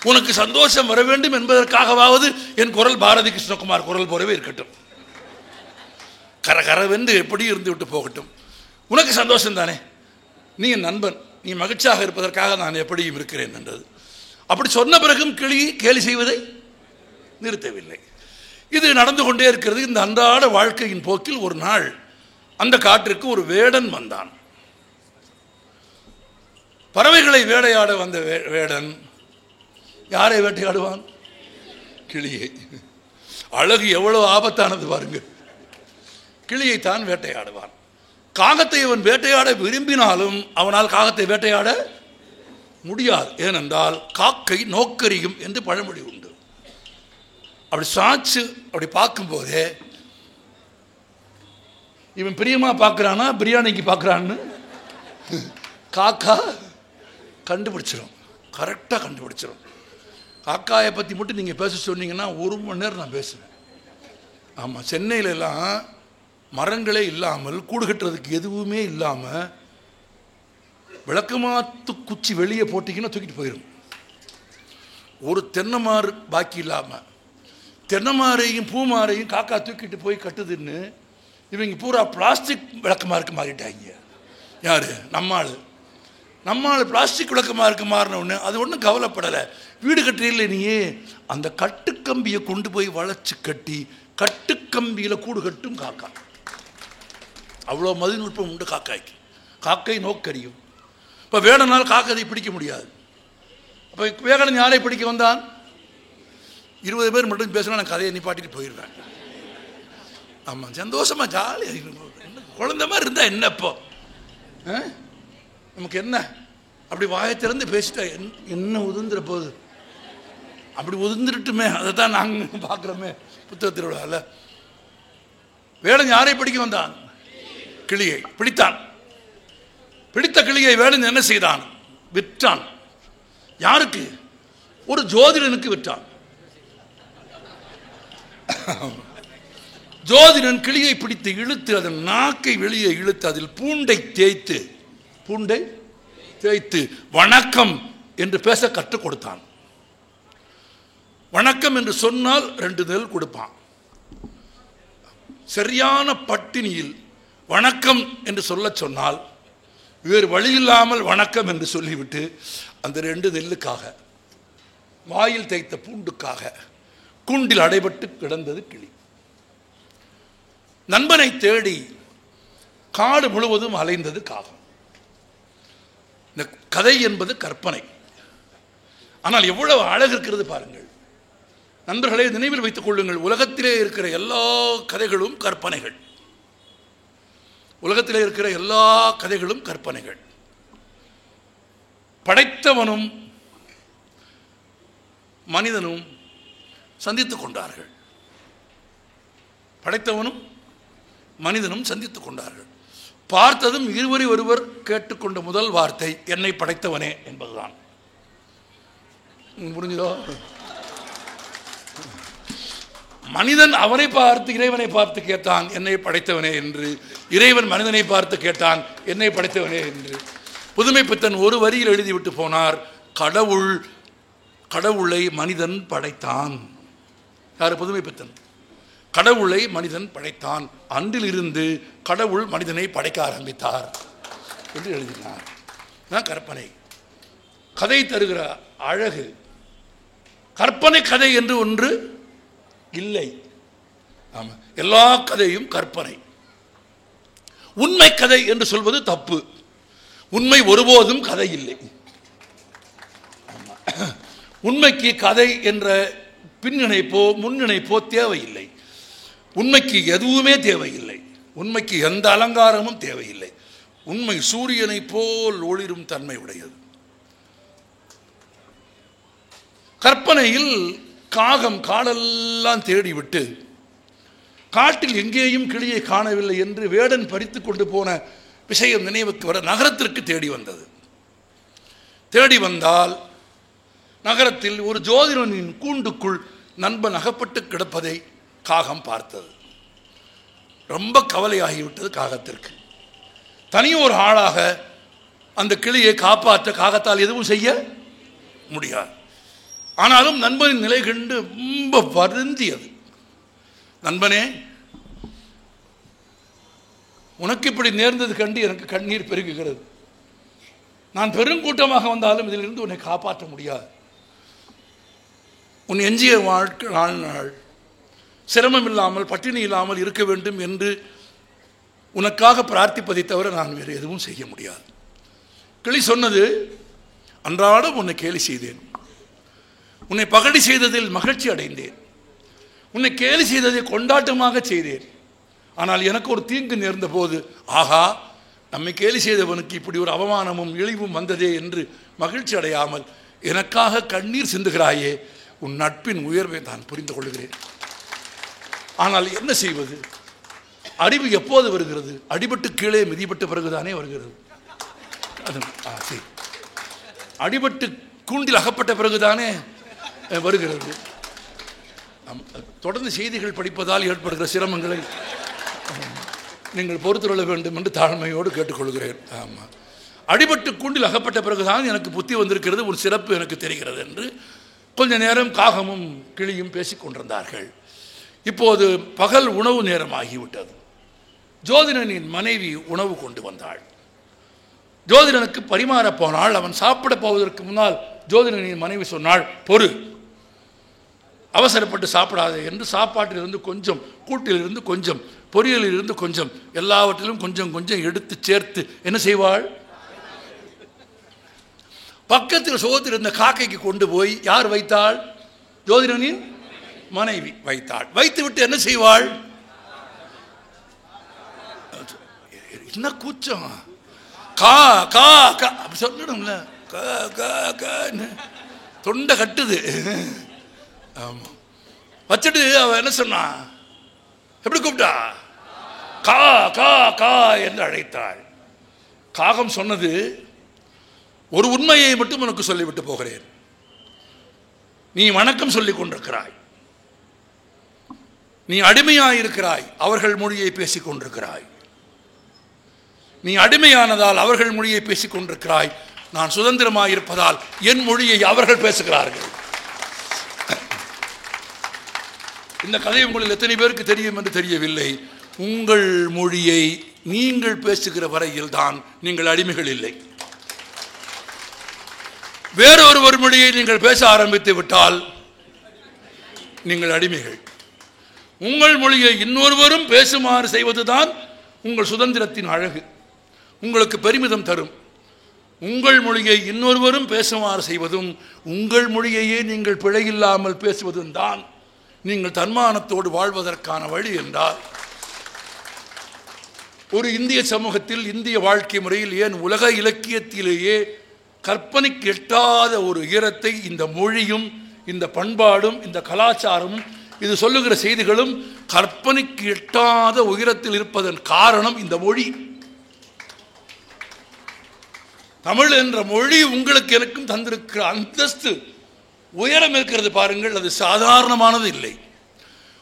A: உனக்கு சந்தோஷம் வர வேண்டும் என்பதற்காகவாவது என் குரல் பாரதி கிருஷ்ணகுமார் குரல் போலவே இருக்கட்டும், கரகரவென்று எப்படி இருந்து விட்டு போகட்டும், உனக்கு சந்தோஷம் தானே, நீ என் நண்பன், நீ மகிழ்ச்சியாக இருப்பதற்காக நான் எப்படியும் இருக்கிறேன் என்றது. அப்படி சொன்ன பிறகும் கிளி கேலி செய்வதை நிறுத்தவில்லை. இது நடந்து கொண்டே இருக்கிறது. இந்த அன்றாட வாழ்க்கையின் போக்கில் ஒரு நாள் அந்த காட்டிற்கு ஒரு வேடன் வந்தான். பறவைகளை வேட்டையாட வந்த வேடன் யாரை வேட்டையாடுவான்? கிளியை. அழகு எவ்வளவு ஆபத்தானது பாருங்க. கிளியைத்தான் வேட்டையாடுவான். காகத்தை அவன் வேட்டையாட விரும்பினாலும் அவனால் காகத்தை வேட்டையாட முடியாது. ஏனென்றால் காக்கை நோக்கரியும் என்று பழமொழி உண்டு. அப்படி சாச்சு அப்படி பார்க்கும்போதே இவன் பிரியமா பார்க்குறானா பிரியாணிக்கு பார்க்குறான்னு காக்கா கண்டுபிடிச்சிடும், கரெக்டாக கண்டுபிடிச்சிடும். காக்காயை பற்றி மட்டும் நீங்கள் பேச சொன்னீங்கன்னா 1 மணி நேரம் நான் பேசுவேன். ஆமாம், சென்னையிலலாம் மரங்களே இல்லாமல், கூடு கட்டுறதுக்கு எதுவுமே இல்லாமல், விளக்கமாத்து குச்சி வெளியே போட்டிங்கன்னா தூக்கிட்டு போயிடும். ஒரு தென்னைமாறு பாக்கி இல்லாமல், தென்னைமாரையும் பூமாரையும் காக்கா தூக்கிட்டு போய் கட்டுதுன்னு இவங்க பூரா பிளாஸ்டிக் விளக்கமாருக்கு மாறிட்டாங்க. யார்? நம்மாள் பிளாஸ்டிக் விளக்கமாருக்கு மாறின ஒன்று. அது ஒன்றும் கவலைப்படலை. வீடு கட்டுறீங்களே நீயே, அந்த கட்டுக்கம்பியை கொண்டு போய் வளைச்சு கட்டி கட்டுக்கம்பியில் கூடு கட்டும் காக்கா. அவ்வளோ மதிநுட்பம் உண்டு காக்காய்க்கு. காக்கை நோக்கரியும். இப்போ வேடனால் காக்கதை பிடிக்க முடியாது. அப்போ வேகடன் யாரை பிடிக்க வந்தான்? 20 பேர் மட்டும் பேசினா நான் கதையை நிப்பாட்டிட்டு போயிடுவேன். ஆமாம், சந்தோஷமாக ஜாலியாக குழந்தை மாதிரி இருந்தால் என்ன இப்போ நமக்கு என்ன? அப்படி வாயை திறந்து பேசிட்டா என்ன உதிர்ந்துட போகுது? அப்படி உதிர்ந்துட்டுமே, அதை தான் நாங்கள் பார்க்குறோமே புத்தகத்தில். வேடன் யாரை பிடிக்க வந்தான்? கிளியை பிடித்தான். பிடித்த கிளியை வேடன் என்ன செய்தான்? விற்றான். யாருக்கு? ஒரு ஜோதிடனுக்கு விற்றான். ஜோதிடன் கிளியை பிடித்து இழுத்து அதன் நாக்கை வெளியே இழுத்து அதில் பூண்டை தேய்த்து வணக்கம் என்று பேச கற்றுக் கொடுத்தான். வணக்கம் என்று சொன்னால் 2 நெல் கொடுப்பான். சரியான பட்டினியில் வணக்கம் என்று சொல்ல சொன்னால் வேறு வழியில்லாமல் வணக்கம் என்று சொல்லிவிட்டு அந்த 2 நெல்லுக்காக, வாயில் தேய்த்த பூண்டுக்காக கூண்டில் அடைபட்டு கிடந்தது கிளி. நண்பனை தேடி காடு முழுவதும் அலைந்தது காகம். இந்த கதை என்பது கற்பனை, ஆனால் எவ்வளவு அழகு இருக்கிறது பாருங்கள். நண்பர்களை நினைவில் வைத்துக் கொள்ளுங்கள், உலகத்திலே இருக்கிற எல்லா கதைகளும் கற்பனைகள். உலகத்திலே இருக்கிற எல்லா கதைகளும் கற்பனைகள். படைத்தவனும் மனிதனும் சந்தித்துக் கொண்டார்கள். படைத்தவனும் மனிதனும் சந்தித்துக் கொண்டார்கள். பார்த்ததும் இருவரை ஒருவர் கேட்டுக்கொண்ட முதல் வார்த்தை என்னை படைத்தவனே என்பதுதான். புரிஞ்சுதோ? மனிதன் அவனை பார்த்து இறைவனை பார்த்து கேட்டான் என்னை படைத்தவனே என்று. இறைவன் மனிதனை பார்த்து கேட்டான் என்னை படைத்தவனே என்று. புதுமை பித்தன் ஒரு வரியில் எழுதிவிட்டு போனார், கடவுளை மனிதன் படைத்தான். யார்? புதுமை பித்தன். கடவுளை மனிதன் படைத்தான், அன்றிலிருந்து கடவுள் மனிதனை படைக்க ஆரம்பித்தார் என்று எழுதினார். கற்பனை கதை தருகிற அழகு. கற்பனை கதை என்று ஒன்று இல்லை. ஆமாம், எல்லா கதையும் கற்பனை. உண்மை கதை என்று சொல்வது தப்பு. உண்மை ஒருபோதும் கதை இல்லை. உண்மைக்கு கதை என்ற பின்னிணைப்போ முன்னிணைப்போ தேவையில்லை. உண்மைக்கு எதுவுமே தேவையில்லை. உண்மைக்கு எந்த அலங்காரமும் தேவையில்லை. உண்மை சூரியனை போல் ஒளிரும் தன்மை உடையது. கற்பனையில் காகம் காலெல்லாம் தேடிவிட்டு காட்டில் எங்கேயும் கிளியை காணவில்லை என்று வேடன் பறித்து கொண்டு போன விஷயம் நினைவுக்கு வர நகரத்திற்கு தேடி வந்தது. தேடி வந்தால் நகரத்தில் ஒரு ஜோதிடனின் கூண்டுக்குள் நண்பன் அகப்பட்டு கிடப்பதை காகம் பார்த்தது. ரொம்ப கவலையாகிவிட்டது காகத்திற்கு. தனியொரு ஆளாக அந்த கிளியை காப்பாற்ற காகத்தால் எதுவும் செய்ய முடியாது. ஆனாலும் நண்பனின் நிலை கண்டு ரொம்ப வருந்தியது. நண்பனே, உனக்கு இப்படி நேர்ந்தது கண்டு எனக்கு கண்ணீர் பெருகுகிறது. நான் பெருங்கூட்டமாக வந்தாலும் இதிலிருந்து உன்னை காப்பாற்ற முடியாது. உன் எஞ்சிய வாழ்நாள் சிரமம் இல்லாமல் பட்டினி இல்லாமல் இருக்க வேண்டும் என்று உனக்காக பிரார்த்திப்பதை தவிர நான் வேறு எதுவும் செய்ய முடியாது. கிளி சொன்னது, அன்றாடம் உன்னை கேலி செய்தேன், உன்னை பகடி செய்ததில் மகிழ்ச்சி அடைந்தேன், உன்னை கேலி செய்ததை கொண்டாட்டமாக செய்தேன். ஆனால் எனக்கு ஒரு தீங்கு நேர்ந்த போது, ஆகா, நம்மை கேலி செய்தவனுக்கு இப்படி ஒரு அவமானமும் இழிவும் வந்ததே என்று மகிழ்ச்சி அடையாமல் எனக்காக கண்ணீர் சிந்துகிறாயே, உன் நட்பின் உயர்வை நான் புரிந்து கொள்கிறேன். ஆனால் என்ன செய்வது? அறிவு எப்போது வருகிறது? அடிபட்டு கீழே மிதிப்பட்ட பிறகுதானே வருகிறது. அடிபட்டு கூண்டில் அகப்பட்ட பிறகுதானே வருகிறது. தொடர்ந்து செய்திகள் படிப்பதால் ஏற்படுகிற சிரமங்களை நீங்கள் பொறுத்துக்கொள்ள வேண்டும் என்று தாழ்மையோடு கேட்டுக்கொள்கிறேன். ஆமாம், அடிபட்டு கூண்டில் அகப்பட்ட பிறகுதான் எனக்கு புத்தி வந்திருக்கிறது, ஒரு சிறப்பு எனக்கு தெரிகிறது என்று கொஞ்ச நேரம் காகமும் கிளியும் பேசிக் கொண்டிருந்தார்கள். இப்போது பகல் உணவு நேரம் ஆகிவிட்டது. ஜோதிடனின் மனைவி உணவு கொண்டு வந்தாள். ஜோதிடனுக்கு பரிமாற போனாள். அவன் சாப்பிட போவதற்கு முன்னால் ஜோதிடனின் மனைவி சொன்னாள், பொறு, அவசரப்பட்டு சாப்பிடாதே என்று சாப்பாட்டிலிருந்து கொஞ்சம், கூட்டிலிருந்து கொஞ்சம், பொரியலிலிருந்து கொஞ்சம், எல்லாவற்றிலும் கொஞ்சம் கொஞ்சம் எடுத்து சேர்த்து என்ன செய்வாள்? பக்கத்தில் சோத்தில் இருந்த காக்கைக்கு கொண்டு போய் யார் வைத்தாள்? ஜோதிடனின் மனைவி வைத்தாள். வைத்துவிட்டு என்ன செய்வாள்? என்ன கூச்சம், கா கா கா சொல்லணும்ல, தொண்டை கட்டுது. ஆமா, வச்சுட்டு அவ என்ன சொன்னா? எப்படி கூப்பிட்டா? கா கா கா என்று அழைத்தாள். காகம் சொன்னது, ஒரு உண்மையை மட்டும் உனக்கு சொல்லிவிட்டு போகிறேன். நீ வணக்கம் சொல்லிக் கொண்டிருக்கிறாய், நீ அடிமையாயிருக்கிறாய், அவர்கள் மொழியை பேசிக் கொண்டிருக்கிறாய். நீ அடிமையானதால் அவர்கள் மொழியை பேசிக் கொண்டிருக்கிறாய். நான் சுதந்திரமாயிருப்பதால் என் மொழியை அவர்கள் பேசுகிறார்கள். இந்த கதை உங்களில் எத்தனை பேருக்கு தெரியும் என்று தெரியவில்லை. உங்கள் மொழியை நீங்கள் பேசுகிற வரையில் தான் நீங்கள் அடிமைகள் இல்லை. வேறொரு மொழியை நீங்கள் பேச ஆரம்பித்து விட்டால் நீங்கள் அடிமைகள். உங்கள் மொழியை இன்னொருவரும் பேசுமாறு செய்வதுதான் உங்கள் சுதந்திரத்தின் அழகு, உங்களுக்கு பெருமிதம் தரும். உங்கள் மொழியை இன்னொருவரும் பேசுமாறு செய்வதும் உங்கள் மொழியையே நீங்கள் பிழையில்லாமல் பேசுவதும் தான் நீங்கள் தன்மானத்தோடு வாழ்வதற்கான வழி என்றால், ஒரு இந்திய சமூகத்தில், இந்திய வாழ்க்கை முறையில், ஏன் உலக இலக்கியத்திலேயே கற்பனைக்கு எட்டாத ஒரு உயரத்தை இந்த மொழியும், இந்த பண்பாடும், இந்த கலாச்சாரமும் இது சொல்லுகிற செய்திகளும் கற்பனைக்கு எட்டாத உயரத்தில் இருப்பதன் காரணம் இந்த மொழி. தமிழ் என்ற மொழி உங்களுக்கு எனக்கும் தந்திருக்கிற அந்தஸ்து உயரம் இருக்கிறது பாருங்கள். அது சாதாரணமானது இல்லை.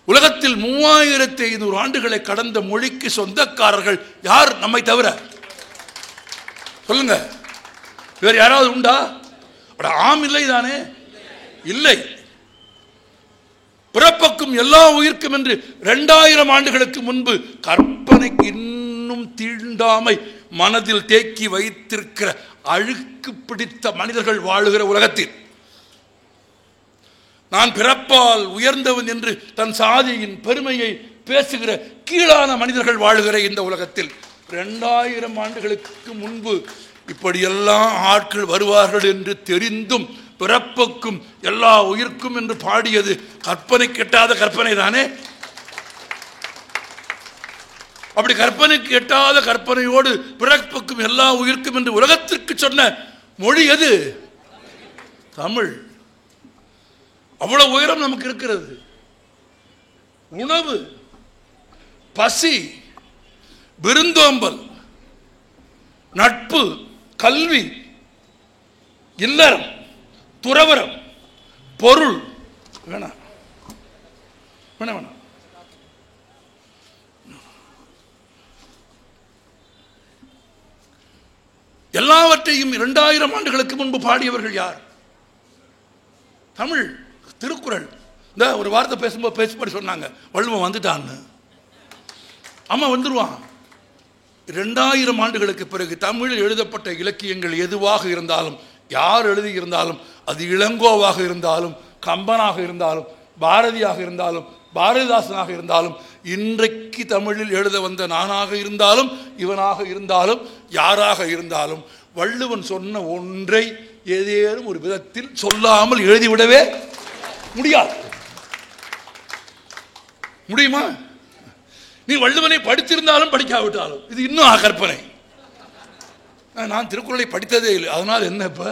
A: உலகத்தில் 3500 ஆண்டுகளை கடந்த மொழிக்கு சொந்தக்காரர்கள் யார் நம்மை தவிர? சொல்லுங்க, வேறு யாராவது உண்டா? ஆம், இல்லை தானே? இல்லை. பிறப்புக்கும் எல்லா உயிர்க்கும் என்று 2000 ஆண்டுகளுக்கு முன்பு கற்பனைக்கு இன்னும் தீண்டாமை மனதில் தேக்கி வைத்திருக்கிற அழுக்கு பிடித்த மனிதர்கள் வாழுகிற உலகத்தில், நான் பிறப்பால் உயர்ந்தவன் என்று தன் சாதியின் பெருமையை பேசுகிற கீழான மனிதர்கள் வாழுகிற இந்த உலகத்தில் 2000 ஆண்டுகளுக்கு முன்பு இப்படியெல்லாம் ஆட்கள் வருவார்கள் என்று தெரிந்தும் பிறப்புக்கும் எல்லா உயிர்க்கும் என்று பாடியது கற்பனை கெட்டாத கற்பனை தானே? அப்படி கற்பனைக்கு எட்டாத கற்பனையோடு பிறப்புக்கும் எல்லா உயிர்க்கும் என்று உலகத்திற்கு சொன்ன மொழி எது? தமிழ். அவ்வளவு உயரம் நமக்கு இருக்கிறது. உணவு, பசி, விருந்தோம்பல், நட்பு, கல்வி, இல்லறம், துறவரம், பொருள், வேணாம் வேணாம் வேணாம், எல்லாவற்றையும் 2000 ஆண்டுகளுக்கு முன்பு பாடியவர்கள் யார்? தமிழ். திருக்குறள். இந்த ஒரு வார்த்தை பேசும்போது பேசும்படி சொன்னாங்க, வள்ளுவன் வந்துட்டான்னு. அம்மா வந்துடுவான். 2000 ஆண்டுகளுக்கு பிறகு தமிழில் எழுதப்பட்ட இலக்கியங்கள் எதுவாக இருந்தாலும், யார் எழுதியிருந்தாலும், அது இளங்கோவாக இருந்தாலும், கம்பனாக இருந்தாலும், பாரதியாக இருந்தாலும், பாரதிதாசனாக இருந்தாலும், இன்றைக்கு தமிழில் எழுத வந்த நானாக இருந்தாலும், இவனாக இருந்தாலும், யாராக இருந்தாலும், வள்ளுவன் சொன்ன ஒன்றை ஏதேனும் ஒரு விதத்தில் சொல்லாமல் எழுதிவிடவே முடியாது. முடியுமா? நீ வள்ளுவனை படித்திருந்தாலும் படிக்காவிட்டாலும் இது இன்னும் கற்பனை. நான் திருக்குறளை படித்ததே இல்லை, அதனால் என்ன? இப்ப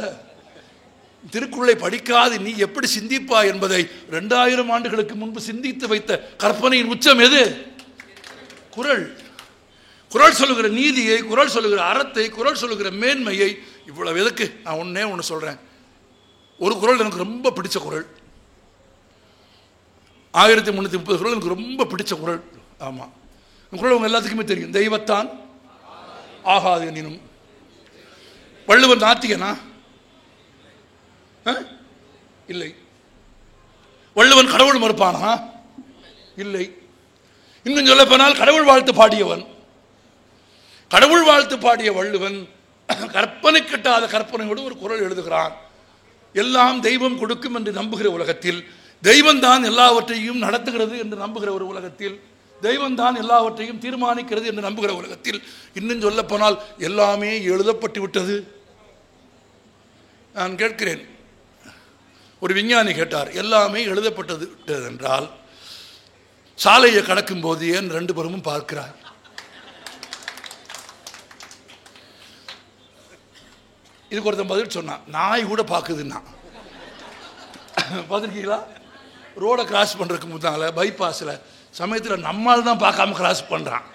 A: திருக்குறளை படிக்காது நீ எப்படி சிந்திப்பா என்பதை 2000 ஆண்டுகளுக்கு முன்பு சிந்தித்து வைத்த கற்பனையின் உச்சம் எது? குறள். குறள் சொல்லுகிற நீதியை, குறள் சொல்லுகிற அறத்தை, குறள் சொல்லுகிற மேன்மையை. இவ்வளவு எதுக்கு? நான் ஒன்னே ஒன்று சொல்றேன். ஒரு குறள் எனக்கு ரொம்ப பிடிச்ச குறள், 1330 குறள் எனக்கு ரொம்ப பிடிச்ச குறள். ஆமா, குறள் உங்க எல்லாத்துக்குமே தெரியும். தெய்வத்தான் ஆகாது எனினும். வள்ளுவன் நாத்திகனா? இல்லை. வள்ளுவன் கடவுள் மறுப்பானா? இல்லை. இன்னும் சொல்ல போனால் கடவுள் வாழ்த்து பாடியவன். கடவுள் வாழ்த்து பாடிய வள்ளுவன் கற்பனை கட்டாத கற்பனையோடு ஒரு குறள் எழுதுகிறான். எல்லாம் தெய்வம் கொடுக்கும் என்று நம்புகிற உலகத்தில், தெய்வம் தான் எல்லாவற்றையும் நடத்துகிறது என்று நம்புகிற ஒரு உலகத்தில், தெய்வம் தான் எல்லாவற்றையும் தீர்மானிக்கிறது என்று நம்புகிற உலகத்தில், இன்னும் சொல்ல போனால் எல்லாமே எழுதப்பட்டு விட்டது. நான் கேட்கிறேன், ஒரு விஞ்ஞானி கேட்டார், எல்லாமே எழுதப்பட்டது என்றால் சாலையை கடக்கும் போது ஏன் 2 புறமும் பார்க்கிறார்? இதுக்கு ஒருத்தன் பதில் சொன்னான், நாய் கூட பார்க்குதுன்னா. பார்த்துருக்கீங்களா? ரோடை கிராஸ் பண்ணுறதுக்கு முன்னால பைபாஸில் சமயத்தில் நம்மால் தான் பார்க்காம கிராஸ் பண்ணுறான்.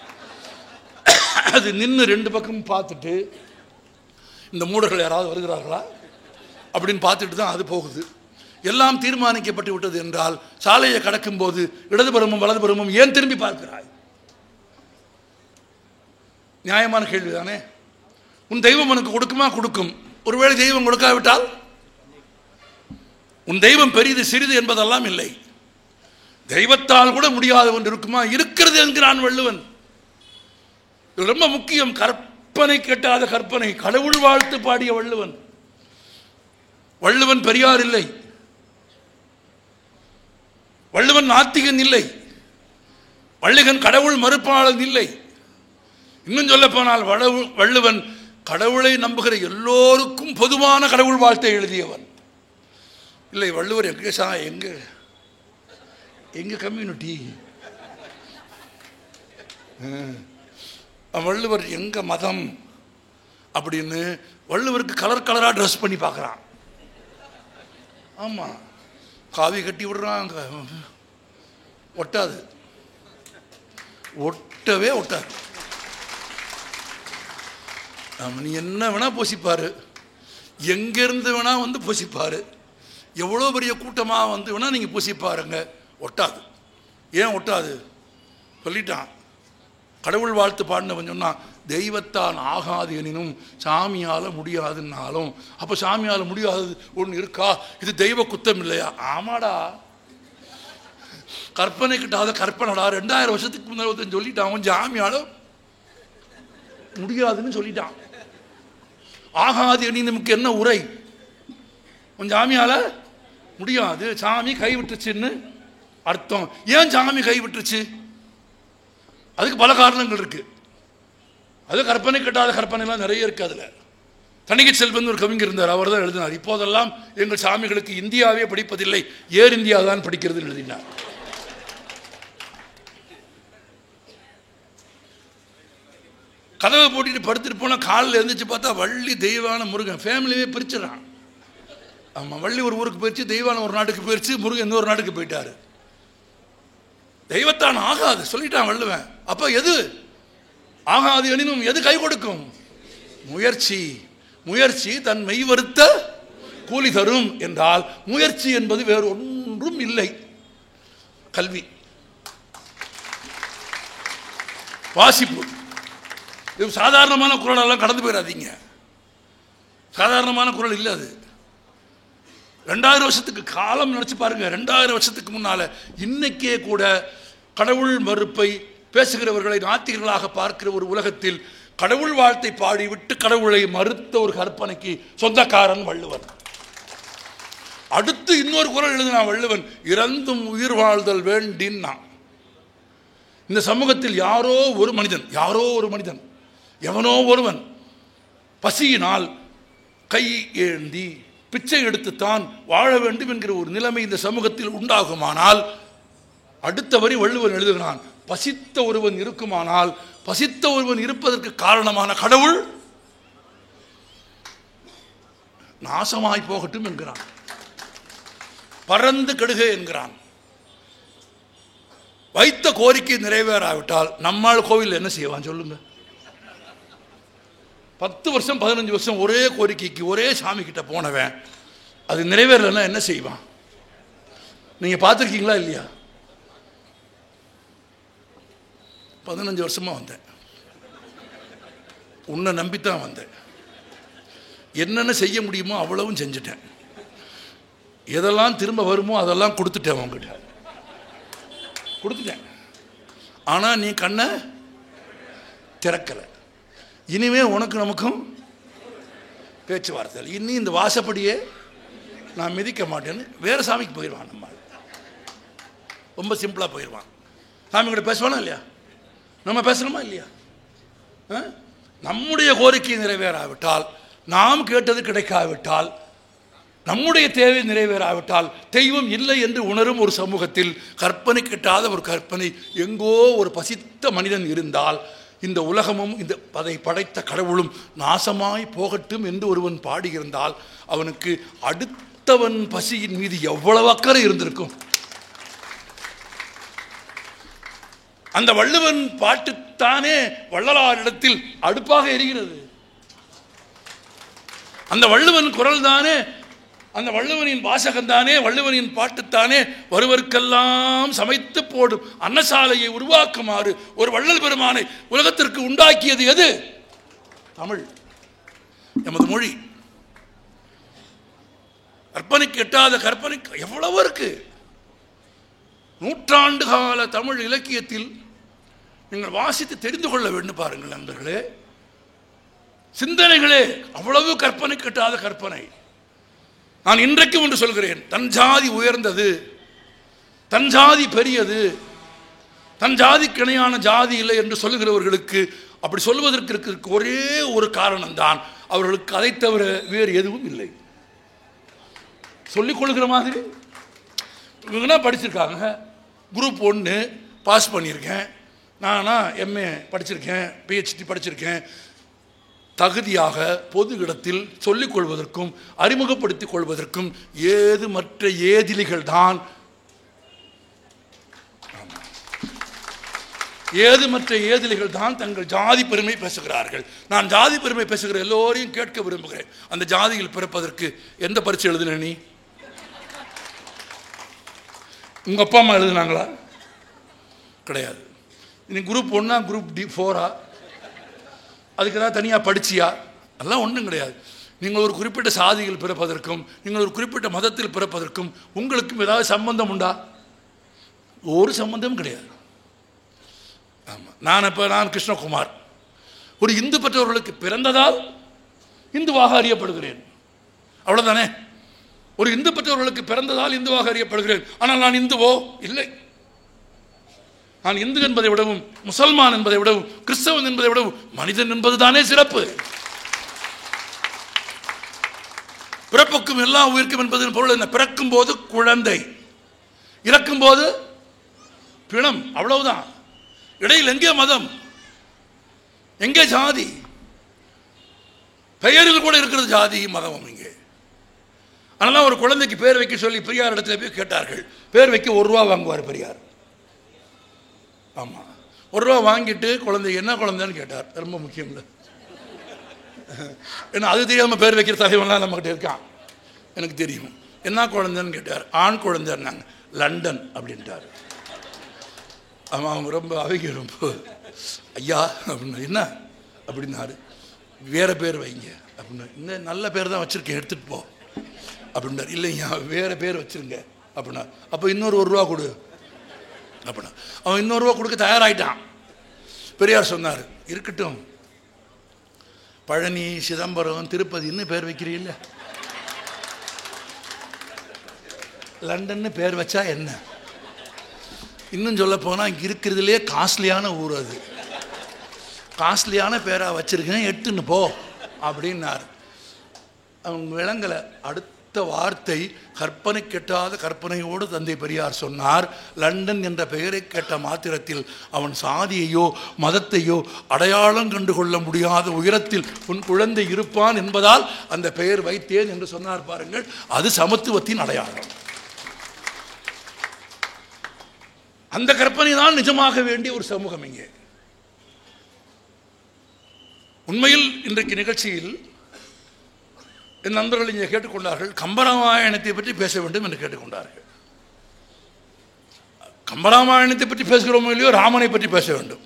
A: அது நின்று 2 பக்கமும் பார்த்துட்டு இந்த மூடர்கள் யாராவது வருகிறார்களா அப்படின்னு பார்த்துட்டு தான் அது போகுது. எல்லாம் தீர்மானிக்கப்பட்டு விட்டது என்றால் சாலையை கடக்கும் போது இடதுபுறமும் வலதுபுறமும் ஏன் திரும்பி பார்க்கிறாய்? நியாயமான கேள்விதானே? உன் தெய்வம் உனக்கு கொடுக்குமா? கொடுக்கும். ஒருவேளை தெய்வம் கொடுக்காவிட்டால்? உன் தெய்வம் பெரிது சிறிது என்பதெல்லாம் இல்லை. தெய்வத்தால் கூட முடியாத ஒன்று இருக்குமா? இருக்கிறது என்கிறான் வள்ளுவன். இது ரொம்ப முக்கியம். கற்பனை கெட்டாத கற்பனை. கடவுள் வாழ்த்து பாடிய வள்ளுவன். வள்ளுவன் பெரியார் இல்லை, வள்ளுவன் நாத்திகன் இல்லை, வள்ளுவன் கடவுள் மறுப்பாளன் இல்லை. இன்னும் சொல்ல போனால் வள்ளுவன் கடவுளை நம்புகிற எல்லோருக்கும் பொதுவான கடவுள் வாழ்த்தை எழுதியவன் இல்லை. வள்ளுவர் எங்க கம்யூனிட்டி, வள்ளுவர் எங்க மதம் அப்படின்னு வள்ளுவருக்கு கலர் கலரா ட்ரெஸ் பண்ணி பார்க்குறான். ஆமா, காவி கட்டி விடுறாங்க, ஒட்டாது, ஒட்டவே ஒட்டாது. நீ என்ன வேணா பூசிப்பாரு, எங்கேருந்து வேணா வந்து பூசிப்பாரு, எவ்வளோ பெரிய கூட்டமாக வந்து வேணா நீங்கள் பூசிப்பாருங்க, ஒட்டாது. ஏன் ஒட்டாது? சொல்லிட்டான். கடவுள் வாழ்த்து பாடினவன் சொன்னான், தெய்வத்தான் ஆகாது எனினும் சாமியால் முடியாதுன்னாலும். அப்போ சாமியால் முடியாது ஒன்று இருக்கா? இது தெய்வ குத்தம் இல்லையா? ஆமாடா, கற்பனை கிட்டாத கற்பனைடா. 2000 வருஷத்துக்கு முன்னாடி சொல்லிட்டான், அவன் சாமியால் முடியாதுன்னு சொல்லிட்டான். ஆகாது எனி நமக்கு என்ன உரை? உன் சாமியால் முடியாது, சாமி கைவிட்டுச்சுன்னு அர்த்தம். ஏன் சாமி கைவிட்டுருச்சு? அதுக்கு பல காரணங்கள் இருக்கு. அது கற்பனை கட்டாத கற்பனைலாம் நிறைய இருக்கு. அதில் தணிகை செல்வன் ஒரு கவிஞர் இருந்தார், அவர் தான் எழுதினார், இப்போதெல்லாம் எங்கள் சாமிகளுக்கு இந்தியாவே படிப்பதில்லை, ஏர் இந்தியா தான் படிக்கிறது எழுதினார். கதவை போட்டிட்டு படுத்துட்டு போனால் காலில் எழுந்திரிச்சு பார்த்தா வள்ளி தெய்வான முருகன் ஃபேமிலியே பிரிச்சிடறான். ஆமாம், வள்ளி ஒரு ஊருக்கு போயிடுச்சு, தெய்வான ஒரு நாட்டுக்கு போயிடுச்சு, முருகன் இன்னொரு நாட்டுக்கு போயிட்டாரு. தெய்வத்தான் ஆகாது சொல்லிட்டான் வள்ளுவன். அப்போ எது ஆகாது எனினும் எது கை கொடுக்கும்? முயற்சி. முயற்சி தன் மெய் வருத்த கூலி தரும் என்றால் முயற்சி என்பது வேறு ஒன்றும் இல்லை. கல்வி, வாசிப்பு. இது சாதாரணமான குரலெல்லாம் கடந்து போயிடாதீங்க, சாதாரணமான குரல் இல்லை அது. 2000 வருஷத்துக்கு காலம் நினைச்சு பாருங்க. 2000 வருஷத்துக்கு முன்னால இன்னைக்கே கூட கடவுள் மறுப்பை பேசுகிறவர்களை நாத்திகர்களாக பார்க்கிற ஒரு உலகத்தில் கடவுள் வாழ்த்தை பாடிவிட்டு கடவுளை மறுத்த ஒரு கற்பனைக்கு சொந்தக்காரன் வள்ளுவன். அடுத்து இன்னொரு குரல் எழுதினான் வள்ளுவன், இறந்தும் உயிர் வாழ்தல் வேண்டின்னா. இந்த சமூகத்தில் யாரோ ஒரு மனிதன் எவனோ ஒருவன் பசியினால் கை ஏந்தி பிச்சை எடுத்துத்தான் வாழ வேண்டும் என்கிற ஒரு நிலைமை இந்த சமூகத்தில் உண்டாகுமானால், அடுத்த வரி வள்ளுவன் எழுதுகிறான், பசித்த ஒருவன் இருக்குமானால் பசித்த ஒருவன் இருப்பதற்கு காரணமான கடவுள் நாசமாய் போகட்டும் என்கிறான், பறந்து கெடுக என்கிறான். வைத்த கோரிக்கை நிறைவேறாவிட்டால் நம்மால் கோவில் என்ன செய்வான் சொல்லுங்க? 10 வருஷம் 15 வருஷம் ஒரே கோரிக்கைக்கு ஒரே சாமி கிட்ட போனவன் அது நிறைவேறலைன்னா என்ன செய்வான்? நீங்க பார்த்துருக்கீங்களா இல்லையா? 15 வருஷமா வந்தேன், உன்னை நம்பித்தான் வந்தேன், என்னென்ன செய்ய முடியுமோ அவ்வளவும் செஞ்சுட்டேன், எதெல்லாம் திரும்ப வருமோ அதெல்லாம் கொடுத்துட்டேன், உங்ககிட்ட கொடுத்துட்டேன். ஆனால் நீ கண்ணை திறக்கலை. இனிமே உனக்கு நமக்கும் பேச்சுவார்த்தை. இனி இந்த வாசப்படியே நான் மிதிக்க மாட்டேன்னு வேற சாமிக்கு போயிடுவான். நம்ம ரொம்ப சிம்பிளாக போயிடுவான். சாமி கிட்ட பேசுவானா இல்லையா? நம்ம பேசணுமா இல்லையா? நம்முடைய கோரிக்கை நிறைவேறாவிட்டால், நாம் கேட்டது கிடைக்காவிட்டால், நம்முடைய தேவை நிறைவேறாவிட்டால் தெய்வம் இல்லை என்று உணரும் ஒரு சமூகத்தில் கற்பனை கிட்டாத ஒரு கற்பனை எங்கோ ஒரு பசித்த மனிதன் இருந்தால் இந்த உலகமும் இந்த அதை படைத்த கடவுளும் நாசமாய் போகட்டும் என்று ஒருவன் பாடியிருந்தால் அவனுக்கு அடுத்தவன் பசியின் மீது எவ்வளவு அக்கறை இருந்திருக்கும்? அந்த வள்ளுவன் பாட்டுத்தானே வள்ளலாரிடத்தில் அடுப்பாக எரிகிறது. அந்த வள்ளுவன் குரல் தானே, அந்த வள்ளுவனின் வாசகம் தானே, வள்ளுவனின் பாட்டுத்தானே வருவருக்கெல்லாம் சமைத்து போடும் அன்னசாலையை உருவாக்குமாறு ஒரு வள்ளல் பெருமானை உலகத்திற்கு உண்டாக்கியது எது? தமிழ், எமது மொழி. கற்பனைக்கு எட்டாத கற்பனை எவ்வளவு இருக்கு. நூற்றாண்டு கால தமிழ் இலக்கியத்தில் நீங்கள் வாசித்து தெரிந்து கொள்ள வேண்டும். பாருங்கள் நண்பர்களே, சிந்தனைகளே அவ்வளவு கற்பனை கட்டாத கற்பனை. நான் இன்றைக்கும் ஒன்று சொல்கிறேன், தன் ஜாதி உயர்ந்தது, தன் ஜாதி பெரியது, தன் ஜாதிக்கு இணையான ஜாதி இல்லை என்று சொல்லுகிறவர்களுக்கு அப்படி சொல்வதற்கு ஒரே ஒரு காரணம்தான், அவர்களுக்கு அதை தவிர வேறு எதுவும் இல்லை. சொல்லிக் கொள்கிற மாதிரி இவங்கன்னா படிச்சிருக்காங்க, குரூப் 1 பாஸ் பண்ணியிருக்கேன், நானா MA படிச்சிருக்கேன், PhD படிச்சிருக்கேன். தகுதியாக பொது இடத்தில் சொல்லிக் கொள்வதற்கும் அறிமுகப்படுத்திக் கொள்வதற்கும் ஏது மற்ற ஏதிலிகள் தான். ஏதுமற்ற ஏதிலிகள் தான் தங்கள் ஜாதி பெருமை பேசுகிறார்கள். நான் ஜாதி பெருமை பேசுகிற எல்லோரையும் கேட்க விரும்புகிறேன். அந்த ஜாதியில் பிறப்பதற்கு எந்த பரீட்சை எழுதுன நீ? உங்க அப்பா அம்மா எழுதுனாங்களா? கிடையாது. நீ குரூப் 1 குரூப் 4 அதுக்கு ஏதாவது தனியாக படிச்சியா? அதெல்லாம் ஒன்றும் கிடையாது. நீங்கள் ஒரு குறிப்பிட்ட சாதியில் பிறப்பதற்கும் நீங்கள் ஒரு குறிப்பிட்ட மதத்தில் பிறப்பதற்கும் உங்களுக்கும் ஏதாவது சம்பந்தம் உண்டா? ஒரு சம்பந்தமும் கிடையாது. ஆமாம், நான் கிருஷ்ணகுமார் ஒரு இந்து பெற்றவர்களுக்கு பிறந்ததால் இந்துவாக அறியப்படுகிறேன், அவ்வளோதானே. ஒரு இந்து பெற்றவர்களுக்கு பிறந்ததால் இந்துவாக அறியப்படுகிறேன். ஆனால் நான் இந்துவோ? இல்லை. நான் இந்து என்பதை விடவும் முசல்மான் என்பதை விடவும் கிறிஸ்தவன் என்பதை விடவும் மனிதன் என்பது தானே சிறப்பு. பிறப்புக்கும் எல்லா உயிர்க்கும் என்பதன் பொருள் என்ன? பிறக்கும் போது குழந்தை, இறக்கும் போது பிணம், அவ்வளவுதான். இடையில் எங்கே மதம், எங்கே ஜாதி? பெயரில் கூட இருக்கிறது ஜாதி மதமும் இங்கே. அதனால ஒரு குழந்தைக்கு பேர் வைக்க சொல்லி பெரியார் இடத்துல போய் கேட்டார்கள். பேர் வைக்க 1 ரூபா வாங்குவார் பெரியார். ஆமாம், 1 ரூபா வாங்கிட்டு குழந்தை என்ன குழந்தைன்னு கேட்டார். ரொம்ப முக்கியம் இல்லை, ஏன்னா அது தெரியாமல் பேர் வைக்கிற தலைவன்லாம் நம்மகிட்ட இருக்கான், எனக்கு தெரியும். என்ன குழந்தைன்னு கேட்டார். ஆண் குழந்தைன்னாங்க. லண்டன் அப்படின்ட்டார். ஆமாம், அவங்க ரொம்ப அவங்க ரொம்ப ஐயா அப்படின்னா என்ன அப்படின்னாரு. வேறு பேர் வைங்க அப்படின்னா. இந்த நல்ல பேர் தான் வச்சுருக்கேன், எடுத்துகிட்டு போ அப்படின்னாரு. இல்லைங்க, வேறு பேர் வச்சுருங்க அப்படின்னா. அப்போ இன்னொரு 1 ரூபா கொடு அப்படின்னா. அவன் இன்னொரு ரூபா கொடுக்க தயாராகிட்டான். பெரியார் சொன்னார், இருக்கட்டும், பழனி, சிதம்பரம், திருப்பதி இன்னும் பேர் வைக்கிறீல்ல, லண்டன்னு பேர் வச்சா என்ன? இன்னும் சொல்ல போனால் இங்கே இருக்கிறதுலே காஸ்ட்லியான ஊர் அது. காஸ்ட்லியான பேராக வச்சுருக்கேன், எட்டுன்னு போ அப்படின்னார். அவங்க விளங்கலை. அடுத்த வார்த்தை கற்பனை கெட்டாத கற்பனையோடு தந்தை பெரியார் சொன்னார், லண்டன் என்ற பெயரை கேட்ட மாத்திரத்தில் அவன் சாதியையோ மதத்தையோ அடையாளம் கண்டுகொள்ள முடியாத உயரத்தில் உன் குழந்தை இருப்பான் என்பதால் அந்த பெயர் வைத்தேன் என்று சொன்னார். பாருங்கள், அது சமத்துவத்தின் அடையாளம். அந்த கற்பனை தான் நிஜமாக வேண்டிய ஒரு சமூகம் இங்கே. உண்மையில் இன்றைக்கு நிகழ்ச்சியில் என் நண்பர்கள் இங்கே கேட்டுக்கொண்டார்கள், கம்பராமாயணத்தை பற்றி பேச வேண்டும் என்று கேட்டுக்கொண்டார்கள். கம்பராமாயணத்தை பற்றி பேசுகிறோமோ இல்லையோ, ராமனை பற்றி பேச வேண்டும்.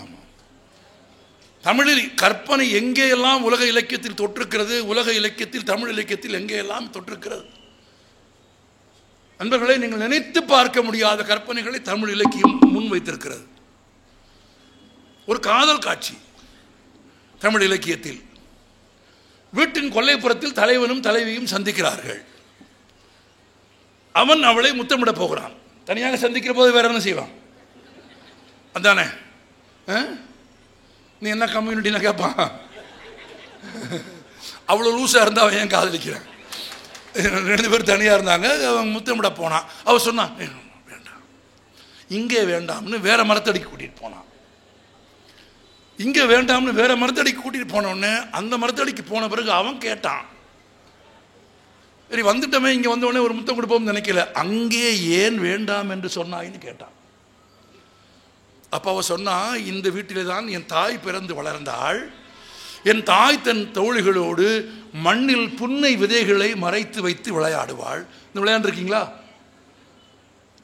A: ஆமாம், தமிழில் கற்பனை எங்கேயெல்லாம் உலக இலக்கியத்தில் தொற்றிருக்கிறது, உலக இலக்கியத்தில் தமிழ் இலக்கியத்தில் எங்கேயெல்லாம் தொற்றிருக்கிறது. நண்பர்களை, நீங்கள் நினைத்து பார்க்க முடியாத கற்பனைகளை தமிழ் இலக்கியம் முன்வைத்திருக்கிறது. ஒரு காதல் காட்சி தமிழ் இலக்கியத்தில். வீட்டின் கொல்லைப்புறத்தில் தலைவனும் தலைவியும் சந்திக்கிறார்கள். அவன் அவளை முத்தமிட போகிறான். தனியாக சந்திக்கிற போது வேற என்ன செய்வான்? அதானே, நீ என்ன கம்யூனிட்டினா கேட்பான். அவ்வளோ லூஸாக இருந்தால் அவன் ஏன் காதலிக்கிறான்? 2 பேர் தனியாக இருந்தாங்க. அவன் முத்தமிட போனான். அவன் சொன்னான், வேண்டாம், இங்கே வேண்டாம்னு வேற மரத்தடிக்கு கூட்டிகிட்டு போனான். இங்கே வேண்டாம்னு வேற மரத்தடிக்கு கூட்டிகிட்டு போனோடனே அந்த மரத்தடிக்கு போன பிறகு அவன் கேட்டான், சரி வந்துட்டோமே, இங்கே வந்தோடனே ஒரு முத்தம் கொடுப்போம்னு நினைக்கல, அங்கே ஏன் வேண்டாம் என்று சொன்னாயின்னு கேட்டான். அப்போ அவ சொன்னா, இந்த வீட்டிலே தான் என் தாய் பிறந்து வளர்ந்தாள். என் தாய் தன் தோழிகளோடு மண்ணில் புன்னை விதைகளை மறைத்து வைத்து விளையாடுவாள். இந்த விளையாண்டுருக்கீங்களா?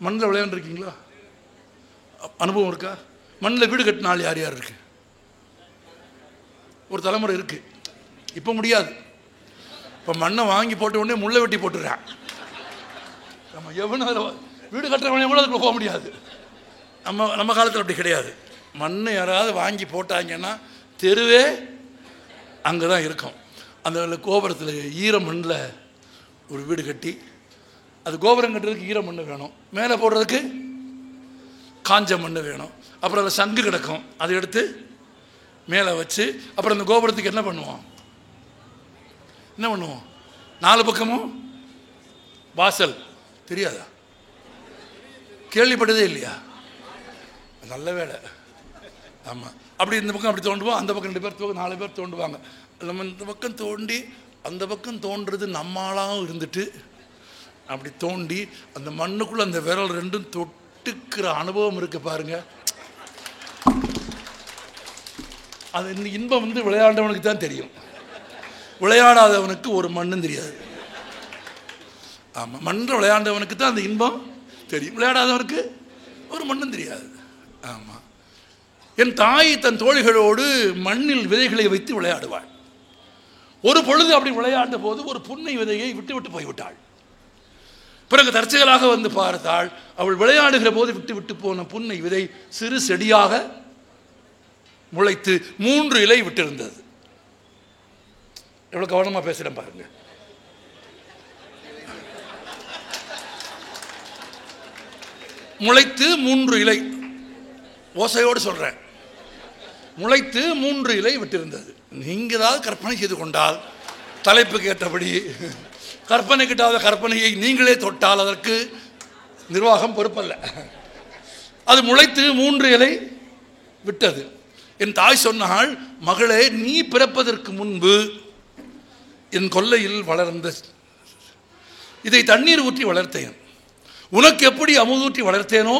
A: மண்ணில் விளையாண்டுருக்கீங்களா? அனுபவம் இருக்கா? மண்ணில் வீடு கட்டினால் யார் யார் இருக்கு? ஒரு தலைமுறை இருக்கு. இப்போ முடியாது. இப்போ மண்ணை வாங்கி போட்ட உடனே முள்ளை வெட்டி போட்டுறான். நம்ம எவனும் அதில் வீடு கட்டுறவனே கூட அதுக்குள்ள போக முடியாது. நம்ம காலத்தில் அப்படி கிடையாது. மண்ணை யாராவது வாங்கி போட்டாங்கன்னா தெருவே அங்கே தான் இருக்கும். அந்த கோபுரத்தில் ஈர மண்ணில் ஒரு வீடு கட்டி, அது கோபுரம் கட்டுறதுக்கு ஈர மண் வேணும், மேலே போடுறதுக்கு காஞ்ச மண் வேணும். அப்புறம் அதில் சங்கு கிடக்கும், அதை எடுத்து மேலே வச்சு, அப்புறம் அந்த கோபுரத்துக்கு என்ன பண்ணுவோம்? 4 பக்கமும் வாசல். தெரியாதா? கேள்விப்பட்டதே இல்லையா? நல்ல வேலை. ஆமாம், அப்படி இந்த பக்கம் அப்படி தோண்டுவோம், அந்த பக்கம் 2 பேர் 4 பேர் தோண்டுவாங்க. நம்ம இந்த பக்கம் தோண்டி அந்த பக்கம் தோன்றுறது நம்மளாகவும் இருந்துட்டு அப்படி தோண்டி அந்த மண்ணுக்குள்ளே அந்த விரல் 2ம் தொட்டுக்கிற அனுபவம் இருக்குது பாருங்க. அது இந்த இன்பம் வந்து விளையாண்டவனுக்கு தான் தெரியும், விளையாடாதவனுக்கு ஒரு மண்ணும் தெரியாது. ஆமாம், மண்ணில் விளையாண்டவனுக்கு தான் அந்த இன்பம் தெரியும், விளையாடாதவனுக்கு ஒரு மண்ணும் தெரியாது. ஆமாம், என் தாய் தன் தோழிகளோடு மண்ணில் விதைகளை வைத்து விளையாடுவாள். ஒரு பொழுது அப்படி விளையாண்ட போது ஒரு புன்னை விதையை விட்டு விட்டு போய்விட்டாள். பிறகு தற்செயலாக வந்து பார்த்தாள், அவள் விளையாடுகிற போது விட்டு விட்டு போன புன்னை விதை சிறு செடியாக முளைத்து 3 இலை விட்டிருந்தது. எவ்வளவு கவனமா பேசுறேன் பாருங்க. முளைத்து 3 இலை, ஓசையோடு சொல்றேன், முளைத்து 3 இலை விட்டிருந்தது. நீங்க ஏதாவது கற்பனை செய்து கொண்டால், தலைப்புக்கு ஏற்றபடி கற்பனை கிட்டாத கற்பனையை நீங்களே தொட்டால் அதற்கு நிர்வாகம் பொறுப்பல்ல. அது முளைத்து 3 இலை விட்டது. என் தாய் சொன்னாள், மகளே, நீ பிறப்பதற்கு முன்பு என் கொல்லையில் வளர்ந்த இதை தண்ணீர் ஊற்றி வளர்த்தேன். உனக்கு எப்படி அமுதூற்றி வளர்த்தேனோ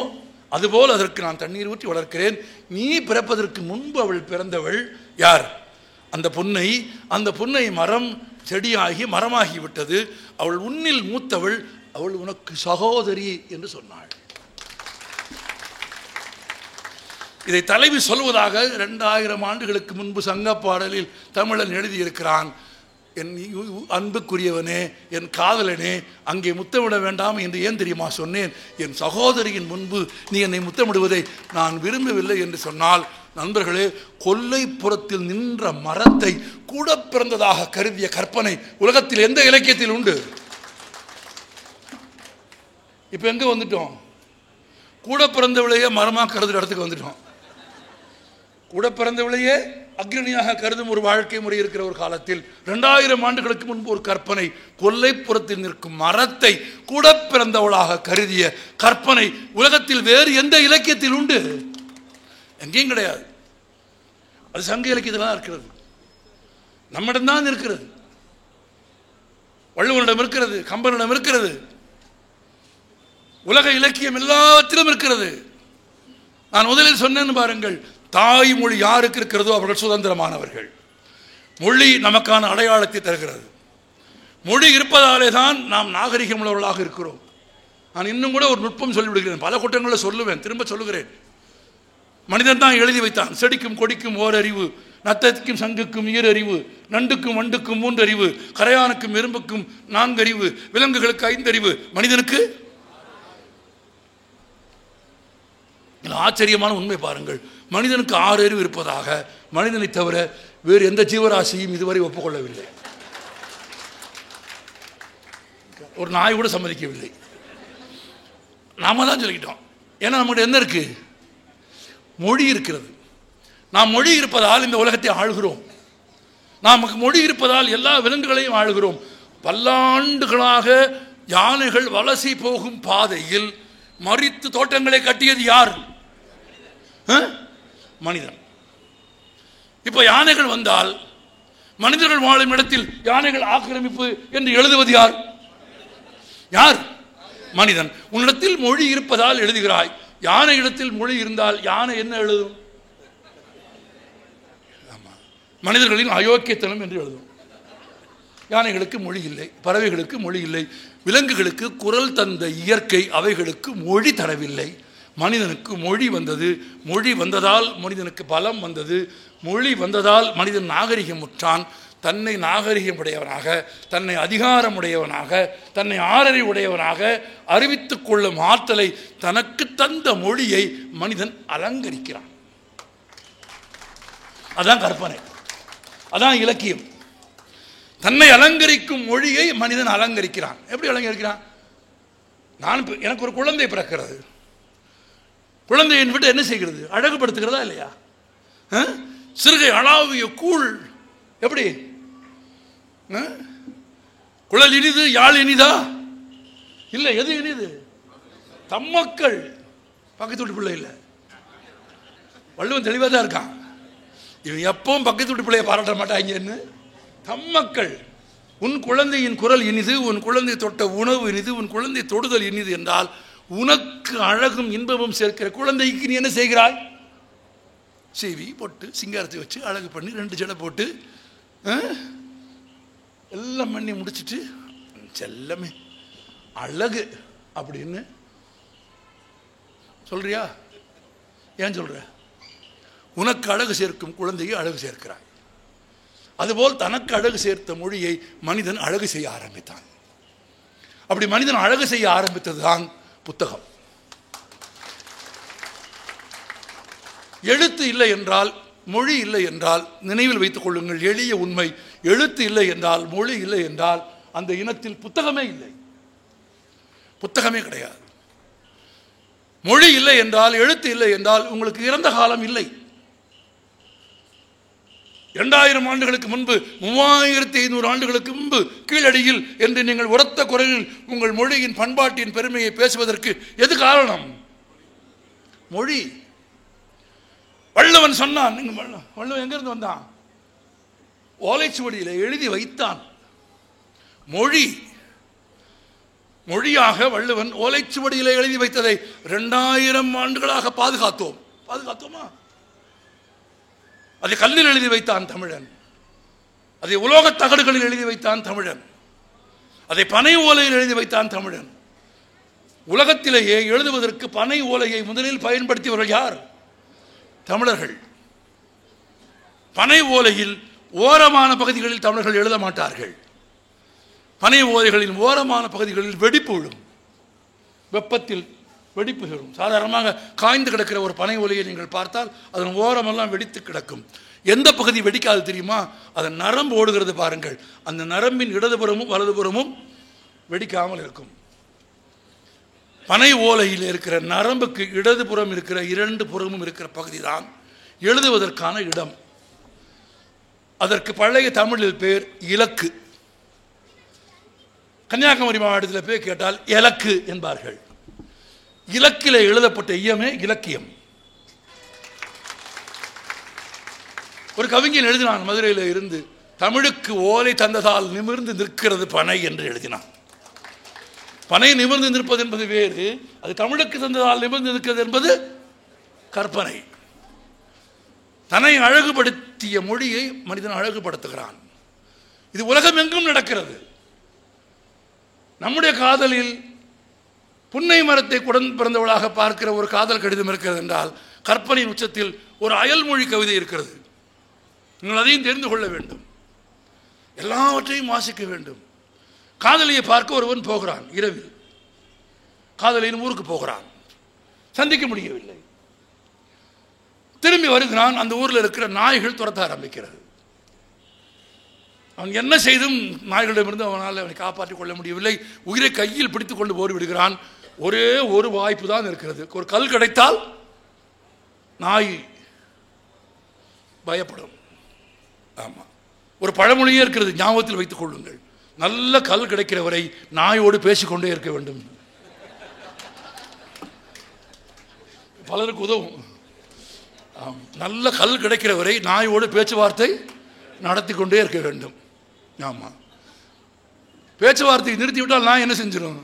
A: அதுபோல் அதற்கு நான் தண்ணீர் ஊற்றி வளர்க்கிறேன். நீ பிறப்பதற்கு முன்பு அவள் பிறந்தவள் யார்? அந்த புன்னை. அந்த புன்னை மரம் செடியாகி மரமாகி விட்டது. அவள் உன்னில் மூத்தவள், அவள் உனக்கு சகோதரி என்று சொன்னாள். இதை தலைவி சொல்வதாக 2000 ஆண்டுகளுக்கு முன்பு சங்க பாடலில் தமிழன் எழுதியிருக்கிறான். என் அன்புக்குரியவனே, என் காதலனே, அங்கே முத்தமிட வேண்டாம் என்று ஏன் தெரியுமா சொன்னேன்? என் சகோதரியின் முன்பு நீ என்னை முத்தமிடுவதை நான் விரும்பவில்லை என்று சொன்னால், நண்பர்களே, கொல்லைப்புறத்தில் நின்ற மரத்தை கூட பிறந்ததாக கருதிய கற்பனை உலகத்தில் எந்த இலக்கியத்தில் உண்டு? இப்ப எங்க வந்துட்டோம்? கூட பிறந்தவளையே மரமாக கருதுற இடத்துக்கு வந்துட்டோம். கூட பிறந்தவளையே அக்ரணியாக கருதும் ஒரு வாழ்க்கை முறை இருக்கிற ஒரு காலத்தில் 2000 ஆண்டுகளுக்கு முன்பு ஒரு கற்பனை, கொல்லைப்புறத்தில் நிற்கும் மரத்தை கூட பிறந்தவளாக கருதிய கற்பனை உலகத்தில் வேறு எந்த இலக்கியத்தில் உண்டு? எங்கேயும் கிடையாது. அது சங்க இலக்கியத்தில் தான் இருக்கிறது, நம்மிடம்தான் இருக்கிறது, வள்ளுவனிடம் இருக்கிறது, கம்பனிடம் இருக்கிறது, உலக இலக்கியம் எல்லாத்திலும் இருக்கிறது. நான் முதலில் சொன்னேன்னு பாருங்கள், தாய்மொழி யாருக்கு இருக்கிறதோ அவர்கள் சுதந்திரமானவர்கள். மொழி நமக்கான அடையாளத்தை தருகிறது. மொழி இருப்பதாலே தான் நாம் நாகரிகம் உள்ளவர்களாக இருக்கிறோம். நான் இன்னும் கூட ஒரு நுட்பம் சொல்லிவிடுகிறேன், பல கூட்டங்களில் சொல்லுவேன், திரும்ப சொல்லுகிறேன். மனிதன் தான் எழுதி வைத்தான், செடிக்கும் கொடிக்கும் ஓரறிவு, நத்தத்துக்கும் சங்குக்கும் ஈரறிவு, நண்டுக்கும் வண்டுக்கும் 3 அறிவு, கரையானுக்கும் எறும்புக்கும் 4 அறிவு, விலங்குகளுக்கு 5 அறிவு, மனிதனுக்கு. ஆச்சரியமான உண்மை பாருங்கள், மனிதனுக்கு 6 அறிவு இருப்பதாக மனிதனை தவிர வேறு எந்த ஜீவராசியும் இதுவரை ஒப்புக்கொள்ளவில்லை. ஒரு நாய் கூட சம்மதிக்கவில்லை. நாம தான் சொல்லிக்கிட்டோம். ஏன்னா நம்மகிட்ட என்ன இருக்கு? மொழி இருக்கிறது. நாம் மொழி இருப்பதால் இந்த உலகத்தை ஆளுகிறோம். நமக்கு மொழி இருப்பதால் எல்லா விலங்குகளையும் ஆளுகிறோம். பல்லாண்டுகளாக யானைகள் வலசை போகும் பாதையில் மறித்து தோட்டங்களை கட்டியது யார்? மனிதன். இப்ப யானைகள் வந்தால் மனிதர்கள் வாழும் இடத்தில் யானைகள் ஆக்கிரமிப்பு என்று எழுதுவது யார்? யார்? மனிதன். உன்னிடத்தில் மொழி இருப்பதால் எழுதுகிறாய். யானை இடத்தில் மொழி இருந்தால் யானை என்ன எழுதும்? மனிதர்களின் அயோக்கியத்தனம் என்று எழுதும். யானைகளுக்கு மொழி இல்லை, பறவைகளுக்கு மொழி இல்லை, விலங்குகளுக்கு குரல் தந்த இயற்கை அவைகளுக்கு மொழி தரவில்லை. மனிதனுக்கு மொழி வந்தது. மொழி வந்ததால் மனிதனுக்கு பலம் வந்தது. மொழி வந்ததால் மனிதன் நாகரிகம் உற்றான். தன்னை நாகரிகமுடையவனாக, தன்னை அதிகாரமுடையவனாக, தன்னை ஆறறிவுடையவனாக அறிவித்துக் கொள்ளும் ஆற்றலை தனக்கு தந்த மொழியை மனிதன் அலங்கரிக்கிறான். அதான் கற்பனை, அதான் இலக்கியம். தன்னை அலங்கரிக்கும் மொழியை மனிதன் அலங்கரிக்கிறான். எப்படி அலங்கரிக்கிறான்? எனக்கு ஒரு குழந்தை பிறக்கிறது. குழந்தையின் விட்டு என்ன செய்கிறது? அழகுபடுத்துகிறதா இல்லையா? சிறுகை அளாவிய கூழ் எப்படி? குழல் இனிது யாழ் இனிதா? இல்லை, எது இனிது? தம்மக்கள். பக்கத்து வீட்டு பிள்ளை இல்லை. வள்ளுவன் தெளிவாக தான் இருக்கான். இவன் எப்பவும் பக்கத்து வீட்டு பிள்ளையை பாராட்ட மாட்டாங்கன்னு. தம்மக்கள். உன் குழந்தையின் குரல் இனிது, உன் குழந்தை தொட்ட உணவு இனிது, உன் குழந்தை தொடுதல் இனிது என்றால் உனக்கு அழகும் இன்பமும் சேர்க்கிற குழந்தைக்கு நீ என்ன செய்கிறாய்? சீவி பொட்டு சிங்காரத்தை வச்சு அழகு பண்ணி 2 ஜடை போட்டு எல்லாம் பண்ணி முடிச்சுட்டு செல்லமே அழகு அப்படின்னு சொல்றியா? ஏன் சொல்ற? உனக்கு அழகு சேர்க்கும் குழந்தையை அழகு சேர்க்கிறாய். அதுபோல் தனக்கு அழகு சேர்த்த மொழியை மனிதன் அழகு செய்ய ஆரம்பித்தான். அப்படி மனிதன் அழகு செய்ய ஆரம்பித்ததுதான் புத்தகம். எழுத்து இல்லை என்றால், மொழி இல்லை என்றால், நினைவில் வைத்துக் கொள்ளுங்கள் எளிய உண்மை, எழுத்து இல்லை என்றால், மொழி இல்லை என்றால் அந்த இனத்தில் புத்தகமே இல்லை, புத்தகமே கிடையாது. மொழி இல்லை என்றால், எழுத்து இல்லை என்றால் உங்களுக்கு இறந்த காலம் இல்லை. 2000 ஆண்டுகளுக்கு முன்பு, 3500 ஆண்டுகளுக்கு முன்பு கீழடியில் என்று நீங்கள் உரத்த குரலில் உங்கள் மொழியின் பண்பாட்டின் பெருமையை பேசுவதற்கு எது காரணம்? மொழி. வள்ளுவன் சொன்னான். வள்ளுவன் எங்கிருந்து வந்தான்? ஓலைச்சுவடியில் எழுதி வைத்தான். மொழி, மொழியாக வள்ளுவன் ஓலைச்சுவடியில் எழுதி வைத்ததை 2000 ஆண்டுகளாக பாதுகாத்தோம். பாதுகாத்தோமா? அதை கல்லில் எழுதி வைத்தான் தமிழன், அதை உலோகத் தகடுகளில் எழுதி வைத்தான் தமிழன், அதை பனை ஓலையில் எழுதி வைத்தான் தமிழன். உலகத்திலேயே எழுதுவதற்கு பனை ஓலையை முதலில் பயன்படுத்தியவர்கள் யார்? தமிழர்கள். பனை ஓலையில் ஓரமான பகுதிகளில் தமிழர்கள் எழுத மாட்டார்கள். பனை ஓலைகளின் ஓரமான பகுதிகளில் வெடிப்பு விழும், வெப்பத்தில் வெடிப்பு வரும். சாதாரணமாக காய்ந்து கிடக்கிற ஒரு பனை ஓலையை நீங்கள் பார்த்தால் அதன் ஓரமெல்லாம் வெடித்து கிடக்கும். எந்த பகுதி வெடிக்காது தெரியுமா? அதன் நரம்பு ஓடுகிறது பாருங்கள், அந்த நரம்பின் இடதுபுறமும் வலதுபுறமும் வெடிக்காமல் இருக்கும். பனை ஓலையில் இருக்கிற நரம்புக்கு இடதுபுறம் இருக்கிற 2 புறமும் இருக்கிற பகுதி தான் எழுதுவதற்கான இடம். அதற்கு பழைய தமிழில் பேர் இலக்கு. கன்னியாகுமரி மாவட்டத்தில் போய் கேட்டால் இலக்கு என்பார்கள். இலக்கில் எழுதப்பட்ட இயமே இலக்கியம். ஒரு கவிஞன் எழுதினான் மதுரையில் இருந்து, தமிழுக்கு ஓலை தந்ததால் நிமிர்ந்து நிற்கிறது பனை என்று எழுதினான். பனை நிமிர்ந்து நிற்பது என்பது வேறு, அது தமிழுக்கு தந்ததால் நிமிர்ந்து நிற்கிறது என்பது கற்பனை. தன்னை அழகுபடுத்திய மொழியை மனிதன் அழகுபடுத்துகிறான். இது உலகம் எங்கும் நடக்கிறது. நம்முடைய காதலில் புன்னை மரத்தை குடன் பிறந்தவளாக பார்க்கிற ஒரு காதல் கடிதம் இருக்கிறது என்றால், கற்பனையின் உச்சத்தில் ஒரு அயல்மொழி கவிதை இருக்கிறது. நீங்கள் அதையும் தெரிந்து கொள்ள வேண்டும், எல்லாவற்றையும் வாசிக்க வேண்டும். காதலியை பார்க்க ஒருவன் போகிறான், இரவில் காதலியின் ஊருக்கு போகிறான், சந்திக்க முடியவில்லை. திரும்பி வருகிறான், அந்த ஊரில் இருக்கிற நாய்கள் துரத்த ஆரம்பிக்கிறது. அவன் என்ன செய்தும் நாய்களிடமிருந்து அவனால் அவனை காப்பாற்றிக் கொள்ள முடியவில்லை. உயிரை கையில் பிடித்துக் கொண்டு ஓடி விடுகிறான். ஒரே ஒரு வாய்ப்பு தான் இருக்கிறது. ஒரு கல் கிடைத்தால் நாய் பயப்படும். ஆமாம், ஒரு பழமொழியே இருக்கிறது, ஞாபகத்தில் வைத்துக் கொள்ளுங்கள். நல்ல கல் கிடைக்கிற வரை நாயோடு பேசிக்கொண்டே இருக்க வேண்டும். பலருக்கு உதவும். நல்ல கல் கிடைக்கிற வரை நாயோடு பேச்சுவார்த்தை நடத்தி கொண்டே இருக்க வேண்டும். ஆமாம், பேச்சுவார்த்தையை நிறுத்திவிட்டால் நான் என்ன செஞ்சிடும்?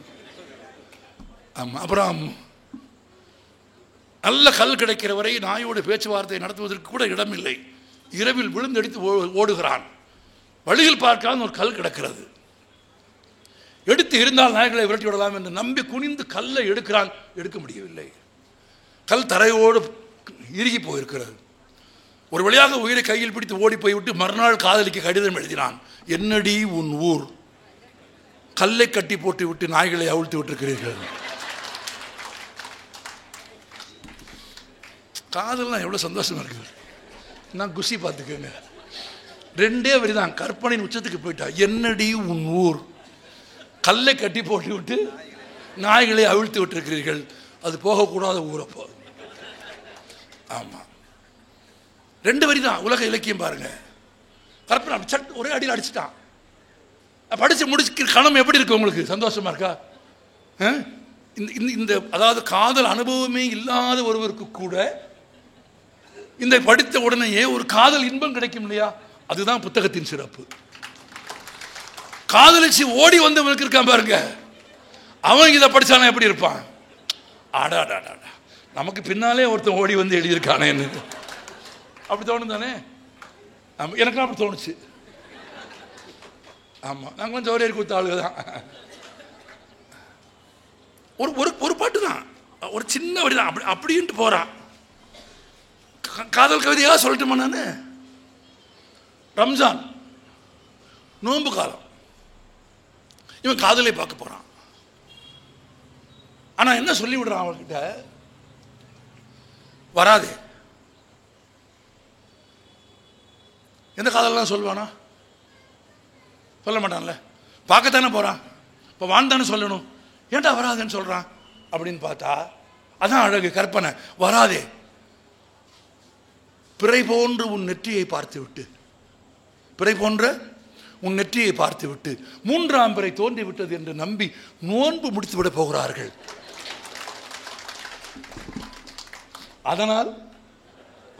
A: ஆமாம், அப்புறம் நல்ல கல் கிடைக்கிற வரை நாயோடு பேச்சுவார்த்தை நடத்துவதற்கு கூட இடமில்லை. இரவில் விழுந்தடித்து ஓடுகிறான். வழியில் பார்க்காத ஒரு கல் கிடக்கிறது. எடுத்து இருந்தால் நாய்களை விரட்டி விடலாம் என்று நம்பி குனிந்து கல்லை எடுக்கிறான். எடுக்க முடியவில்லை. கல் தரையோடு இறுகி போயிருக்கிறது. ஒரு வழியாக உயிரை கையில் பிடித்து ஓடி போய்விட்டு மறுநாள் காதலிக்கு கடிதம் எழுதினான். என்னடி உன் ஊர்? கல்லை கட்டி போட்டு விட்டு நாய்களை அவிழ்த்து விட்டிருக்கிறீர்கள். காதல்லாம் எவ்வளோ சந்தோஷமா இருக்குது. நான் குஷி பார்த்துக்கோங்க. 2 வரி தான், கற்பனையின் உச்சத்துக்கு போயிட்டா. என்னடி உன் ஊர்? கல்லை கட்டி போட்டு விட்டு நாய்களை அவிழ்த்து விட்டிருக்கிறீர்கள். அது போகக்கூடாத ஊரப்போ. ஆமாம், 2 வரி தான். உலக இலக்கியம் பாருங்க. கற்பனை சட் ஒரே அடியில் அடிச்சுட்டான். படித்து முடிச்சுக்கிற கணம் எப்படி இருக்கு உங்களுக்கு? சந்தோஷமா இருக்கா? இந்த அதாவது காதல் அனுபவமே இல்லாத ஒருவருக்கு கூட இந்த படித்த உடனேயே ஒரு காதல் இன்பம் கிடைக்கும் இல்லையா? அதுதான் புத்தகத்தின் சிறப்பு. காதலிச்சு ஓடி வந்தவனுக்கு இருக்கான் பாருங்க, அவன் இதை படிச்சானா எப்படி இருப்பான்? ஆடாடாடா, நமக்கு பின்னாலே ஒருத்தன் ஓடி வந்து எழுதியிருக்கானேன்னு. அப்படி தோணும் தானே? ஆமாம், எனக்கும் அப்படி தோணுச்சு. ஆமாம், நாங்கள் கொஞ்சம் ஒரே கொடுத்த ஆளுங்க தான். ஒரு ஒரு ஒரு பாட்டு தான், ஒரு சின்ன வரி தான், அப்படி அப்படின்ட்டு போகிறான். காதல் கவிதையாக சொல்லட்டுமா நான்? ரம்ஜான் நோன்பு காலம், இவன் காதலை பார்க்க போகிறான். ஆனால் என்ன சொல்லி விடுறான் அவர்கிட்ட? வராதே. எந்த காதலாம் சொல்லுவானா? சொல்ல மாட்டான்ல. பார்க்கத்தானே போகிறான், இப்போ வாழ்ந்தானே சொல்லணும். ஏன்டா வராதுன்னு சொல்கிறான் அப்படின்னு பார்த்தா அதான் அழகு, கற்பனை. வராதே, பிறை போன்று உன் நெற்றியை பார்த்து விட்டு, பிறை போன்ற உன் நெற்றியை பார்த்து விட்டு மூன்றாம் பிறை தோன்றி விட்டது என்று நம்பி நோன்பு முடித்து விட போகிறார்கள். அதனால்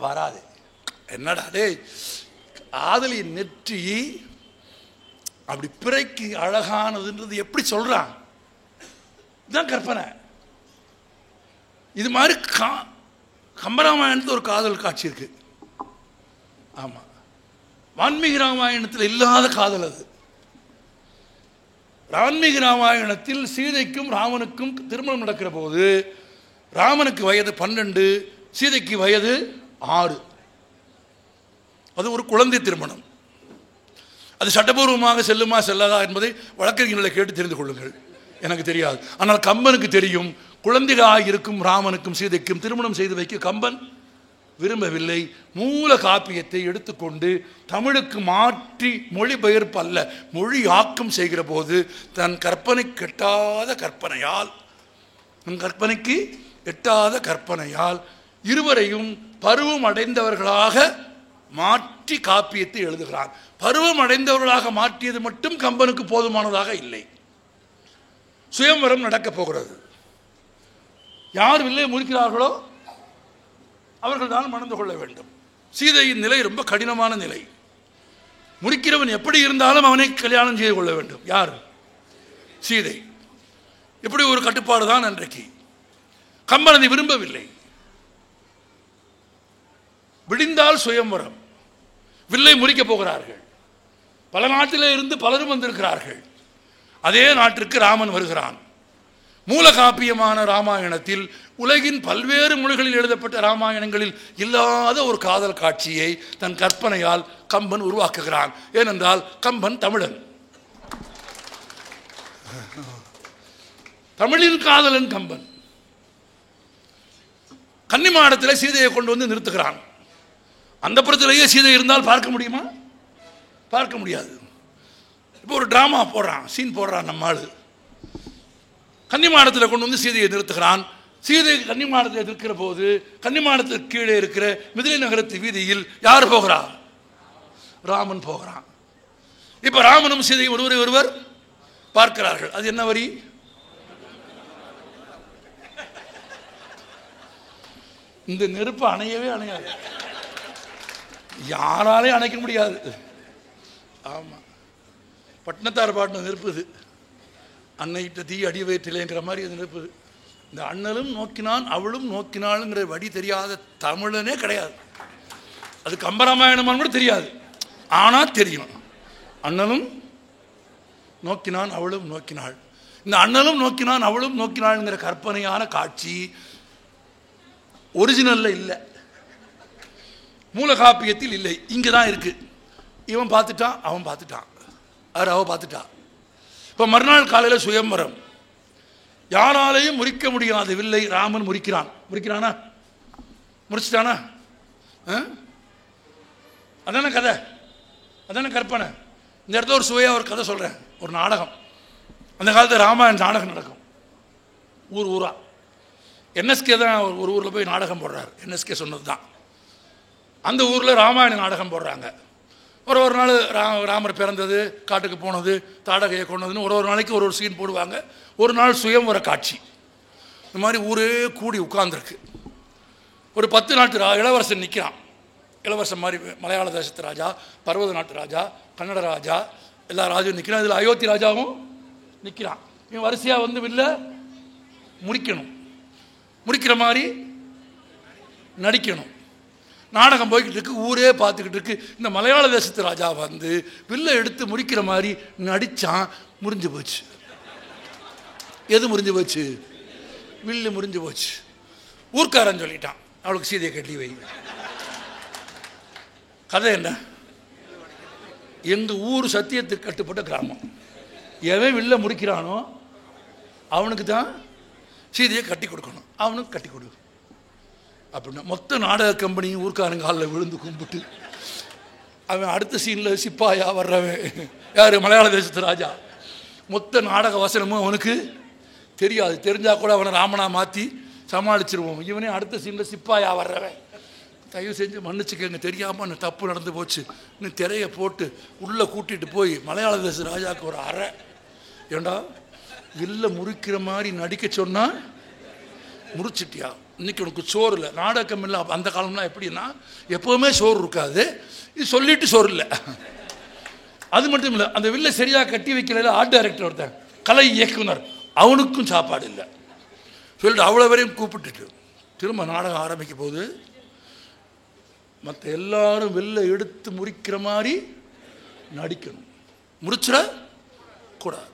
A: வராதே. என்னடா டே, ஆதலின் நெற்றி அப்படி பிறைக்கு அழகானதுன்றது எப்படி சொல்றான்? இதுதான் கற்பனை. இது மாதிரி கம்பராமாயணத்தில் ஒரு காதல் காட்சி இருக்கு. ஆமா, வான்மீகி ராமாயணத்தில் இல்லாத காதல் அது. வான்மீகி ராமாயணத்தில் சீதைக்கும் ராமனுக்கும் திருமணம் நடக்கிற போது ராமனுக்கு வயது 12, சீதைக்கு வயது 6. அது ஒரு குழந்தை திருமணம். அது சட்டபூர்வமாக செல்லுமா செல்லாதா என்பதை வழக்கறிஞர்களை கேட்டு தெரிந்து கொள்ளுங்கள், எனக்கு தெரியாது. ஆனால் கம்பனுக்கு தெரியும். குழந்தைகளாக இருக்கும் ராமனுக்கும் சீதைக்கும் திருமணம் செய்து வைக்க கம்பன் விரும்பவில்லை. மூல காப்பியத்தை எடுத்துக்கொண்டு தமிழுக்கு மாற்றி மொழிபெயர்ப்பு அல்ல, மொழி ஆக்கம் செய்கிற போது தன் கற்பனைக்கு எட்டாத கற்பனையால் இருவரையும் பருவம் அடைந்தவர்களாக மாற்றி காப்பியத்தை எழுதுகிறான். பருவம் அடைந்தவர்களாக மாற்றியது மட்டும் கம்பனுக்கு போதுமானதாக இல்லை. சுயம்வரம் நடக்கப் போகிறது. யார் வில்லை முறிக்கிறார்களோ அவர்கள் தான் மணந்து கொள்ள வேண்டும். சீதையின் நிலை ரொம்ப கடினமான நிலை. முறிக்கிறவன் எப்படி இருந்தாலும் அவனை கல்யாணம் செய்து கொள்ள வேண்டும். யார்? சீதை. இப்படி ஒரு கட்டுப்பாடு தான் அன்றைக்கு. கம்பன் அதை விரும்பவில்லை. விடிந்தால் சுயம்வரம், வில்லை முறிக்கப் போகிறார்கள். பல நாட்டிலே இருந்து பலரும் வந்திருக்கிறார்கள். அதே நாட்டிற்கு ராமன் வருகிறான். மூல காப்பியமான ராமாயணத்தில், உலகின் பல்வேறு மொழிகளில் எழுதப்பட்ட ராமாயணங்களில் இல்லாத ஒரு காதல் காட்சியை தன் கற்பனையால் கம்பன் உருவாக்குகிறான். ஏனென்றால் கம்பன் தமிழன், தமிழின் காதலன் கம்பன். கன்னிமாடத்தில் சீதையை கொண்டு வந்து நிறுத்துகிறான். அந்த புறத்திலேயே சீதை இருந்தால் பார்க்க முடியுமா? பார்க்க முடியாது. இப்போ ஒரு டிராமா போடுறான், சீன் போடுறான் நம்ம ஆளு. கன்னிமாடத்தில் கொண்டு வந்து சீதையை நிறுத்துகிறான். சீதை கன்னிமாடத்தில் இருக்கிற போது கன்னிமாடத்துக்கு கீழே இருக்கிற மிதிலை நகரத்து வீதியில் யார் போகிறா? ராமன் போகிறான். இப்போ ராமனும் சீதையும் ஒருவரை ஒருவர் பார்க்கிறார்கள். அது என்ன வரி? இந்த நெருப்பு அணையவே அணையாது, யாராலே அணைக்க முடியாது. ஆமாம், பட்டினத்தார் பாட்டின நெருப்பு இது. அன்னையிட்ட தீ அடி வயிற்றிலேங்கிற மாதிரி அது நெருப்பு. இந்த அண்ணலும் நோக்கினான் அவளும் நோக்கினாளுங்கிற வடி தெரியாத தமிழனே கிடையாது. அது கம்பராமாயணமானு கூட தெரியாது, ஆனால் தெரியும். அண்ணலும் நோக்கினான் அவளும் நோக்கினாள். இந்த அண்ணலும் நோக்கினான் அவளும் நோக்கினாள்ங்கிற கற்பனையான காட்சி ஒரிஜினல்ல இல்லை, மூல காப்பியத்தில் இல்லை. இங்கே தான் இருக்கு. இவன் பார்த்துட்டான், அவன் பார்த்துட்டான், அவ பார்த்துட்டா. இப்போ மறுநாள் காலையில் சுயம்வரம். யாராலையும் முறிக்க முடியாத வில்லை ராமன் முறிக்கிறான். முறிக்கிறானா? முறிச்சிட்டானா? அதான கதை, அதான கற்பனை. இந்த இடத்துல ஒரு சுவையாக ஒரு கதை சொல்கிறேன், ஒரு நாடகம். அந்த காலத்தில் ராமாயண நாடகம் நடக்கும் ஊர் ஊரா. என்எஸ்கே தான் ஒரு ஊரில் போய் நாடகம் போடுறாரு. என்எஸ்கே சொன்னது தான். அந்த ஊரில் ராமாயண நாடகம் போடுறாங்க. ஒரு நாள் ராமர் பிறந்தது, காட்டுக்கு போனது, தாடகையை கொண்டதுன்னு ஒரு நாளைக்கு ஒரு சீன் போடுவாங்க. ஒரு நாள் சுயம்வர காட்சி. இந்த மாதிரி ஊரே கூடி உட்கார்ந்துருக்கு. ஒரு 10 நாட்டு இளவரசன் நிற்கிறான். இளவரசன் மாதிரி மலையாள தேசத்து ராஜா, பர்வத நாட்டு ராஜா, கன்னட ராஜா, எல்லா ராஜாவும் நிற்கிறான். இதில் அயோத்தி ராஜாவும் நிற்கிறான். இவன் வரிசையாக வந்து வில்ல முறிக்கணும், முறிக்கிற மாதிரி நடிக்கணும். நாடகம் போய்கிட்டு இருக்கு, ஊரே பார்த்துக்கிட்டு இருக்கு. இந்த மலையாள தேசத்து ராஜா வந்து வில்லை எடுத்து முறிக்கிற மாதிரி நடித்தான். முறிஞ்சு போச்சு. எது முறிஞ்சு போச்சு? வில்லு முறிஞ்சு போச்சு. ஊர்க்காரன் சொல்லிட்டான், அவளுக்கு சீதையை கட்டி வை. கதை என்ன? எங்கள் ஊர் சத்தியத்துக்கு கட்டுப்பட்ட கிராமம். எவன் வில்ல முறிக்கிறானோ அவனுக்கு தான் சீதையை கட்டி கொடுக்கணும். அவனுக்கு கட்டி கொடு அப்படின்னா மொத்த நாடக கம்பெனியும் ஊர்க்காரங்க காலில் விழுந்து கும்பிட்டு, அவன் அடுத்த சீனில் சிப்பாயா வர்றவன் யார்? மலையாள தேசத்து ராஜா. மொத்த நாடக வசனமும் அவனுக்கு தெரியாது. தெரிஞ்சால் கூட அவனை ராமனா மாற்றி சமாளிச்சிருவோம். இவனே அடுத்த சீனில் சிப்பாயா வர்றவன். தயவு செஞ்சு மன்னிச்சுக்கங்க, தெரியாமல் தப்பு நடந்து போச்சு. இன்னும் திரையை போட்டு உள்ளே கூட்டிகிட்டு போய் மலையாள தேச ராஜாவுக்கு ஒரு அறை. ஏண்டா வில்ல முறிக்கிற மாதிரி நடிக்க சொன்னால் முறிச்சிட்டியா? இன்னைக்கு உனக்கு சோறு இல்லை. நாடகம் இல்லை. அந்த காலம்லாம் எப்படின்னா எப்போவுமே சோறு இருக்காது. இது சொல்லிட்டு சோறு இல்லை. அது மட்டும் இல்லை, அந்த வில்லை சரியாக கட்டி வைக்கல ஆர்ட் டைரக்டர் ஒருத்தன், கலை இயக்குனர், அவனுக்கும் சாப்பாடு இல்லை. சொல்லிட்டு அவ்வளோ வரையும் கூப்பிட்டுட்டு திரும்ப நாடகம் ஆரம்பிக்க போது மற்ற எல்லாரும் வெளில எடுத்து முறிக்கிற மாதிரி நடிக்கணும். முறிச்சிட கூடாது.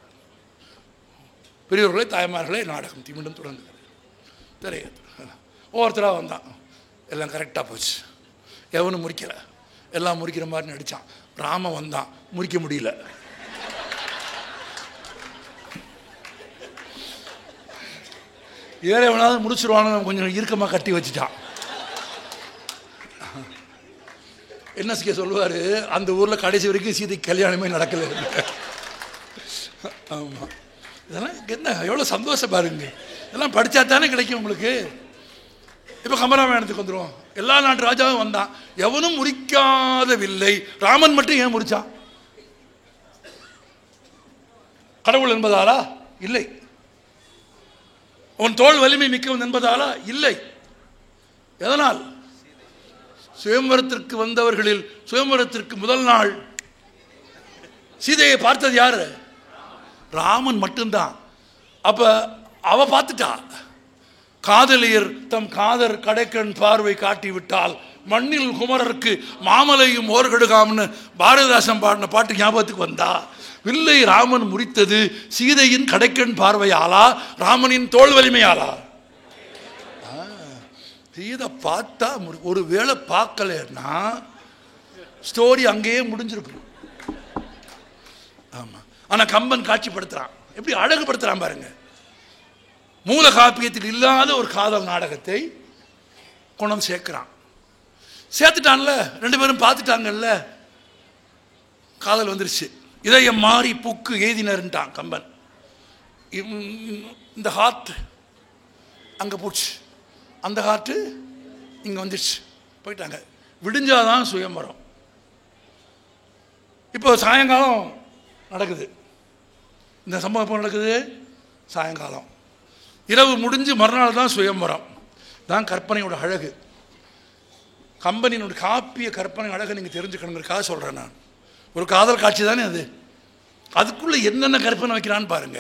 A: பெரியவர்களே, தாய்மார்களே, நாடகம் மீண்டும் தொடங்குது. தெரியாது, ஒவ்வொருத்தராக வந்தான். எல்லாம் கரெக்டாக போச்சு. எவனும் முறிக்கலை. எல்லாம் முறிக்கிற மாதிரி நடித்தான். ராமன் வந்தான், முறிக்க முடியல. ஏழை எவனாவது முடிச்சிருவானு கொஞ்சம் இறுக்கமாக கட்டி வச்சுட்டான். என்ன சொல்லுவார், அந்த ஊரில் கடைசி வரைக்கும் சீதை கல்யாணமே நடக்கலை. ஆமாம், இதெல்லாம் என்ன எவ்வளோ சந்தோஷம் பாருங்க. இதெல்லாம் படித்தா தானே கிடைக்கும் உங்களுக்கு. இப்போ கம்பராமாயணத்துக்கு வந்துடுவோம். எல்லா நாட்டு ராஜாவும் வந்தான், எவனும் முறிக்காதவில்லை. ராமன் மட்டும் ஏன் முறிச்சான்? கடவுள் என்பதாலா? இல்லை. அவன் தோல் வலிமை மிக்கவன் என்பதாலா? இல்லை. எதனால்? சுயம்பரத்திற்கு வந்தவர்களில் சுயம்பரத்திற்கு முதல் நாள் சீதையை பார்த்தது யாரு? ராமன் மட்டும்தான். அப்ப அவ பார்த்துட்டா. காதலியர் தம் காதர் கடைக்கண் பார்வை காட்டிவிட்டால் மண்ணில் குமரருக்கு மாமலையும் ஓர்கடுகாம்னு பாரதிதாசன் பாடின பாட்டு ஞாபகத்துக்கு வந்தா. வில்லை ராமன் முறித்தது சீதையின் கடைக்கண் பார்வையாலா, ராமனின் தோல் வலிமையாலா? சீதை பார்த்தா ஒரு வேளை பார்க்கலன்னா ஸ்டோரி அங்கேயே முடிஞ்சிருக்கு. ஆமாம். ஆனால் கம்பன் காட்சிப்படுத்துகிறான். எப்படி அழகுபடுத்துகிறான் பாருங்க. மூல காப்பியத்தில் இல்லாத ஒரு காதல் நாடகத்தை குணம் சேர்க்கிறான். சேர்த்துட்டான்ல, ரெண்டு பேரும் பார்த்துட்டாங்கல்ல, காதல் வந்துருச்சு. இதயம் மாறி புக்கு எய்தினர்ன்ட்டான் கம்பன். இந்த ஹார்ட் அங்கே போச்சு, அந்த ஹார்ட்டு இங்கே வந்துடுச்சு, போயிட்டாங்க. விடிஞ்சாதான் சுயம்பரம். இப்போ சாயங்காலம் நடக்குது. இந்த சம்பவம் எப்போ நடக்குது? சாயங்காலம். இரவு முடிஞ்சு மறுநாள் தான் சுயம்பரம். தான் கற்பனையோட அழகு. கம்பனினோட காப்பிய கற்பனை அழகை நீங்கள் தெரிஞ்சுக்கணுங்கிறதுக்காக சொல்கிறேன் நான். ஒரு காதல் காட்சி தானே அது. அதுக்குள்ளே என்னென்ன கற்பனை வைக்கிறான்னு பாருங்க.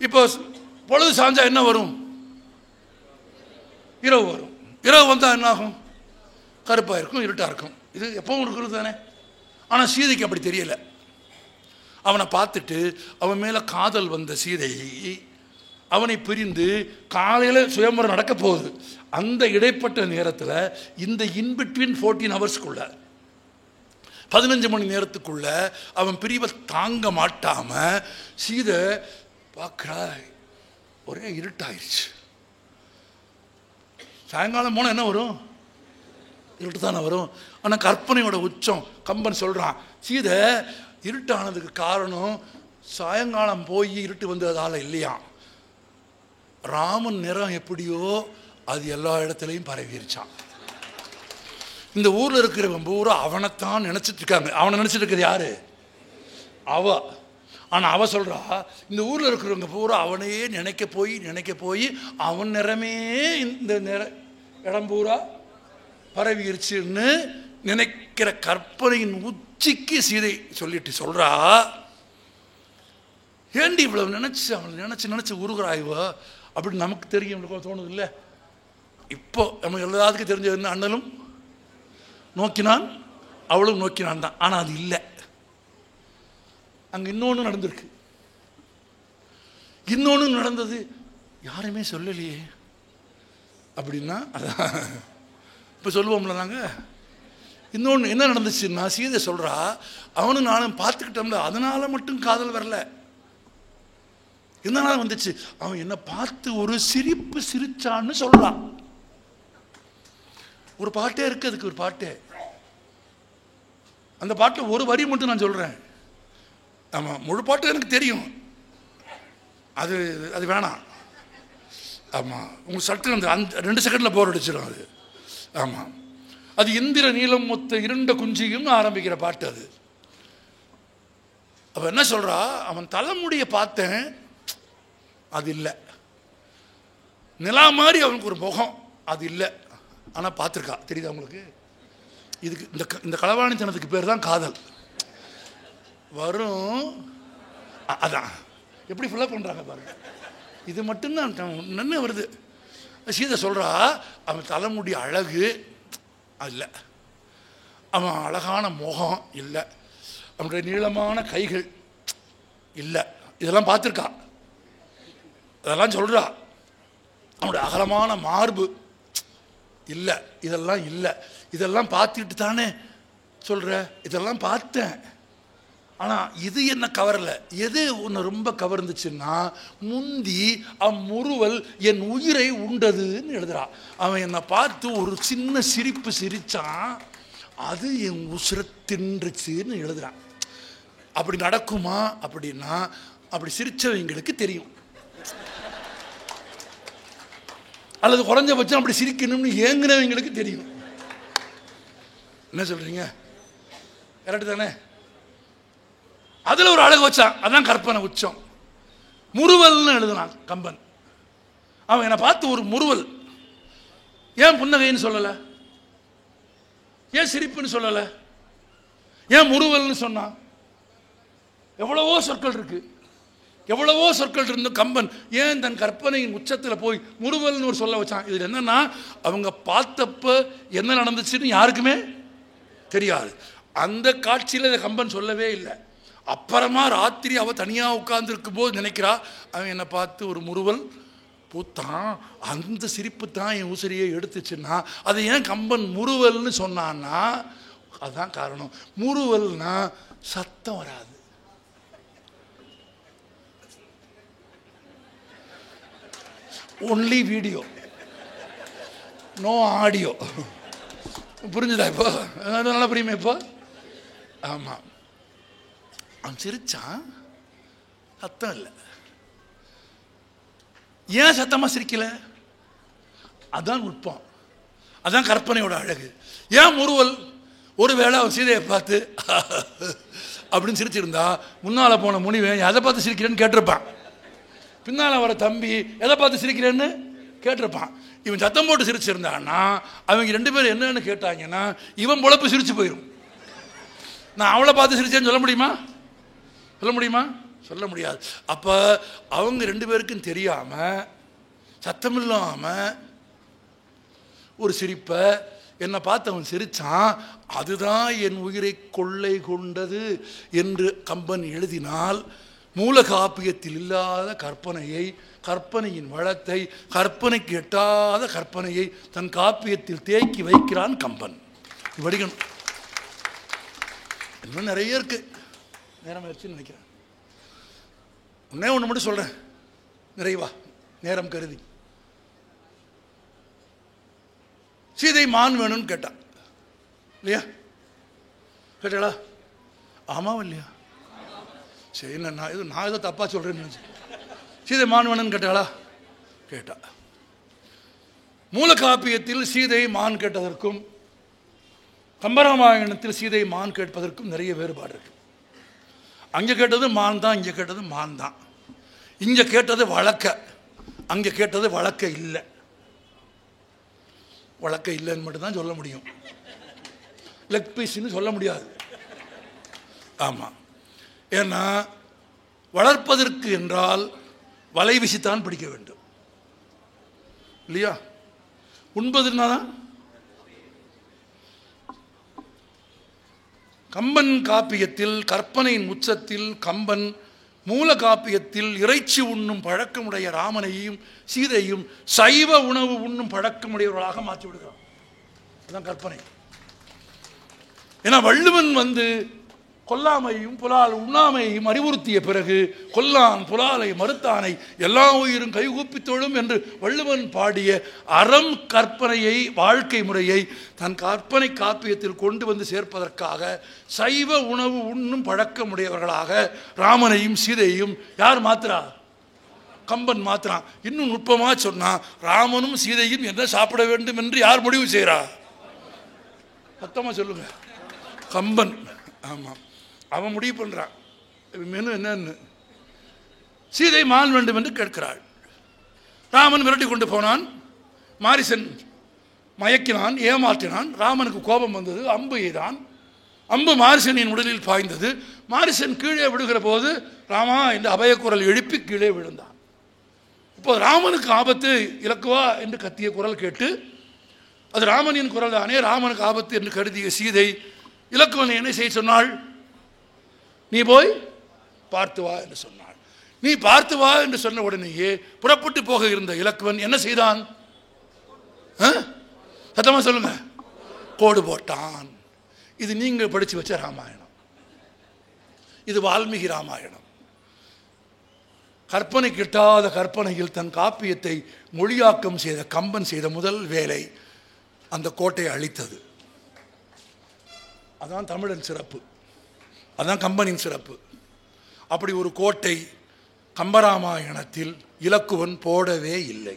A: இப்போ பொழுது சாஞ்சா என்ன வரும்? இரவு வரும். இரவு வந்தால் என்ன ஆகும்? கருப்பாக இருக்கும், இருட்டாக இருக்கும். இது எப்பவும் இருக்கிறது தானே. ஆனால் சீதைக்கு அப்படி தெரியலை. அவனை பார்த்துட்டு அவன் மேலே காதல் வந்த சீதை அவனை பிரிந்து காலையில் சுயம்பரம் நடக்க போகுது. அந்த இடைப்பட்ட நேரத்தில் இந்த இன்பிட்வீன் 14 ஹவர்ஸ்க்குள்ள 15 மணி நேரத்துக்குள்ள அவன் பிரிவை தாங்க மாட்டாம சீதை பார்க்குறா. ஒரே இருட்டாயிருச்சு. சாயங்காலம் போனால் என்ன வரும்? இருட்டு தானே வரும். ஆனால் கற்பனையோட உச்சம். கம்பன் சொல்கிறான், சீதை இருட்டானதுக்கு காரணம் சாயங்காலம் போய் இருட்டு வந்ததால் இல்லையா, ராமன் நிறம் எப்படியோ அது எல்லா இடத்துலையும் பரவிருச்சான். இந்த ஊரில் இருக்கிறவங்க பூரா அவனைத்தான் நினச்சிட்டு இருக்காங்க. அவனை நினச்சிட்டு இருக்கிறது யாரு? அவ. ஆனால் அவ சொல்கிறா, இந்த ஊரில் இருக்கிறவங்க பூரா அவனையே நினைக்க போய் அவன் நிறமே இந்த இடம் பூரா பரவிருச்சுன்னு நினைக்கிற கற்பனையின் உச்சிக்கு சீதை சொல்லிட்டு சொல்கிறா, ஏண்டி இவ்வளவு நினச்சி அவனை நினச்சி உருகிறாய்வோ அப்படின்னு நமக்கு தெரியும். தோணுது இல்லை? இப்போ நம்ம எல்லாத்துக்கும் தெரிஞ்சது என்ன? அண்ணனும் நோக்கினான் அவளும் நோக்கினான் தான். ஆனால் அது இல்லை. அங்கே இன்னொன்று நடந்திருக்கு. இன்னொன்று நடந்தது யாருமே சொல்லலையே அப்படின்னா அதான் இப்போ சொல்லுவோம்ல நாங்கள். இன்னொன்று என்ன நடந்துச்சுன்னா, சீதை சொல்கிறா, அவனும் நானும் பார்த்துக்கிட்டோம்ல, அதனால மட்டும் காதல் வரல. எதனால வந்துச்சு? அவன் என்ன பார்த்து ஒரு சிரிப்பு சிரிச்சான்னு சொல்றான். ஒரு பாட்டே இருக்கு, அதுக்கு ஒரு பாட்டே. அந்த பாட்டில் ஒரு வரி மட்டும் நான் சொல்றேன். ஆமாம், முழு பாட்டு எனக்கு தெரியும், அது அது வேணாம். ஆமாம், உங்களுக்கு சட்டு அந்த 2 செகண்டில் போர் அடிச்சிடும் அது. ஆமாம், அது இந்திர நீலம் மொத்த இருண்ட குஞ்சியும் ஆரம்பிக்கிற பாட்டு அது. அவன் என்ன சொல்றா, அவன் தலைமுடியை பார்த்தேன், அது இல்லை. நிலா மாதிரி அவனுக்கு ஒரு முகம், அது இல்லை. ஆனால் பார்த்துருக்கா, தெரியுதா உங்களுக்கு? இதுக்கு இந்த களவாணித்தனத்துக்கு பேர் தான் காதல். வரும் அதான் எப்படி ஃபுல்லாக பண்ணுறாங்க பாருங்க. இது மட்டும்தான் என்ன வருது. சீதை சொல்கிறா, அவன் தலைமுடி அழகு இல்லை, அவன் அழகான முகம் இல்லை, அவனுடைய நீளமான கைகள் இல்லை, இதெல்லாம் பார்த்துருக்கா, அதெல்லாம் சொல்கிறா. அவனுடைய அகலமான மார்பு இல்லை, இதெல்லாம் இல்லை. இதெல்லாம் பார்த்துட்டு தானே சொல்கிற, இதெல்லாம் பார்த்தேன். ஆனால் இது என்ன கவரல. எது ஒன்று ரொம்ப கவர்ந்துச்சுன்னா, முந்தி அம்முறுவல் என் உயிரை உண்டதுன்னு எழுதுறான். அவன் என்னை பார்த்து ஒரு சின்ன சிரிப்பு சிரித்தான், அது என் உசுரை தின்றுச்சுன்னு எழுதுறான். அப்படி நடக்குமா அப்படின்னா, அப்படி சிரித்தவங்களுக்கு தெரியும். அல்லது குறைஞ்சபட்சம் அப்படி சிரிக்கணும்னு ஏங்குனவங்களுக்கு தெரியும். என்ன சொல்றீங்க? கரெக்டு தானே? அதில் ஒரு அழகு வச்சான், அதான் கற்பனை உச்சம். முறுவல்னு எழுதுனான் கம்பன். அவன் என்னை பார்த்து ஒரு முறுவல். ஏன் புன்னகைன்னு சொல்லலை? ஏன் சிரிப்புன்னு சொல்லலை? ஏன் முறுவல்னு சொன்னான்? எவ்வளவோ சொற்கள் இருக்கு, எவ்வளவோ சொற்கள் இருந்து கம்பன் ஏன் தன் கற்பனையின் உச்சத்தில் போய் முறுவல்னு ஒரு சொல்ல வச்சான்? இதில் என்னன்னா, அவங்க பார்த்தப்ப என்ன நடந்துச்சுன்னு யாருக்குமே தெரியாது. அந்த காட்சியில் இதை கம்பன் சொல்லவே இல்லை. அப்புறமா ராத்திரி அவள் தனியாக உட்கார்ந்துருக்கும் போது நினைக்கிறா, அவன் என்னை பார்த்து ஒரு முறுவல் பூத்தான், அந்த சிரிப்பு தான் என் உசிரியை எடுத்துச்சுன்னா, அதை ஏன் கம்பன் முறுவல்னு சொன்னான்னா அதுதான் காரணம். முறுவல்னா சத்தம் வராது, ஒன்லி வீடியோ, நோ ஆடியோ. புரிஞ்சுதா இப்போ? நல்லா புரியுமே இப்போ? ஆமாம், அவன் சிரிச்சான், சத்தம் இல்லை. ஏன் சத்தமாக சிரிக்கல? அதான் நுட்பம், அதான் கற்பனையோட அழகு. ஏன் முறுவல்? ஒருவேளை அவன் சீதையை பார்த்து அப்படின்னு சிரிச்சிருந்தா, முன்னால் போன முனிவன் எதை பார்த்து சிரிக்கிறேன்னு கேட்டிருப்பான், பின்னால் வர தம்பி எதை பார்த்து சிரிக்கிறேன்னு கேட்டிருப்பான். இவன் சத்தம் போட்டு சிரிச்சிருந்தான்னா அவங்க 2 பேரும் என்னன்னு கேட்டாங்கன்னா, இவன் பொழப்பு சிரிச்சு போயிடும். நான் அவளை பார்த்து சிரிச்சேன்னு சொல்ல முடியுமா? சொல்ல முடியுமா? சொல்ல முடியாது. அப்போ அவங்க 2 பேருக்கும் தெரியாமல் சத்தம் இல்லாமல் ஒரு சிரிப்பை என்னை பார்த்து அவன் சிரித்தான், அதுதான் என் உயிரை கொள்ளை கொண்டது என்று கம்பன் எழுதினால், மூல காப்பியத்தில் இல்லாத கற்பனையை, கற்பனையின் வளத்தை, கற்பனைக்கு எட்டாத கற்பனையை தன் காப்பியத்தில் தேக்கி வைக்கிறான் கம்பன். வடிகணும் இன்னும் நிறைய இருக்கு, நேரம் ஆயிடுச்சுன்னு நினைக்கிறேன். ஒன்னே ஒன்று மட்டும் சொல்கிறேன் நிறைவா, நேரம் கருதி. சீதை மான் வேணும்னு கேட்டான் இல்லையா? கேட்டாளா? ஆமாவா இல்லையா? சரி, நான் ஏதோ தப்பாக சொல்கிறேன்னு நினச்சி. சீதை மான் வேணும்னு கேட்டாளா? கேட்டா. மூல காப்பியத்தில் சீதை மான் கேட்டதற்கும் கம்பராமாயணத்தில் சீதை மான் கேட்பதற்கும் நிறைய வேறுபாடு இருக்கு. அங்கே கேட்டது மான் தான், இங்கே கேட்டது மான் தான். இங்கே கேட்டது வழக்க, அங்கே கேட்டது வழக்க இல்லை. வழக்க இல்லைன்னு மட்டும்தான் சொல்ல முடியும், லெக் பீஸ்ன்னு சொல்ல முடியாது. ஆமாம், ஏன்னா வளர்ப்பதற்கு என்றால் வலை வீசித்தான் பிடிக்க வேண்டும் இல்லையா? உண்பதுன்னா தான் கம்பன் காப்பியத்தில் கற்பனையின் உச்சத்தில் கம்பன் மூல காப்பியத்தில் இறைச்சி உண்ணும் பழக்கமுடைய ராமனையும் சீதையும் சைவ உணவு உண்ணும் பழக்கமுடையவர்களாக மாற்றி விடுகிறான். அதுதான் கற்பனை. ஏன்னா வள்ளுவன் கொல்லாமையும் புலால் உண்ணாமையும் அறிவுறுத்திய பிறகு கொல்லான் புலாலை மறுத்தானை எல்லா உயிரும் கைகூப்பி தொழும் என்று வள்ளுவன் பாடிய அறம் கற்பனையை வாழ்க்கை முறையை தன் கற்பனை காப்பியத்தில் கொண்டு சேர்ப்பதற்காக சைவ உணவு உண்ணும் பழக்கமுடையவர்களாக ராமனையும் சீதையும் யார் மாத்திரா? கம்பன் மாத்திரான். இன்னும் நுட்பமாக சொன்னா ராமனும் சீதையும் என்ன சாப்பிட வேண்டும் என்று யார் முடிவு செய்கிறா? சத்தமா சொல்லுங்க. கம்பன். ஆமாம், அவன் முடிவு பண்ணுறான் மெனு என்னன்னு. சீதை மான் வேண்டும் என்று கேட்கிறாள். ராமன் விரட்டி கொண்டு போனான். மாரிசன் மயக்கினான், ஏமாற்றினான். ராமனுக்கு கோபம் வந்தது, அம்பு எய்தான். அம்பு மாரிசனின் உடலில் பாய்ந்தது. மாரிசன் கீழே விடுகிற போது ராமா என்று அபயக்குரல் எழுப்பி கீழே விழுந்தான். இப்போ ராமனுக்கு ஆபத்து, இலக்குவா என்று கத்திய குரல் கேட்டு, அது ராமனின் குரல் தானே, ராமனுக்கு ஆபத்து என்று கருதிய சீதை இலக்குவனை என்ன செய்ய சொன்னாள்? நீ போய் பார்த்து வா என்று சொன்னாள். நீ பார்த்து வா என்று சொன்ன உடனேயே புறப்பட்டு போக இருந்த இலக்குவன் என்ன செய்தான்? சத்தமா சொல்லுங்க. கோடு போட்டான். இது நீங்க படிச்சு வச்ச ராமாயணம். இது வால்மீகி ராமாயணம். கற்பனை கிட்டாத கற்பனையில் தன் காப்பியத்தை மொழியாக்கம் செய்த கம்பன் செய்த முதல் வேலை அந்த கோட்டையை அழித்தது. அதான் தமிழன் சிறப்பு, அதான் கம்பனின் சிறப்பு. அப்படி ஒரு கோட்டை கம்பராமாயணத்தில் இலக்குவன் போடவே இல்லை.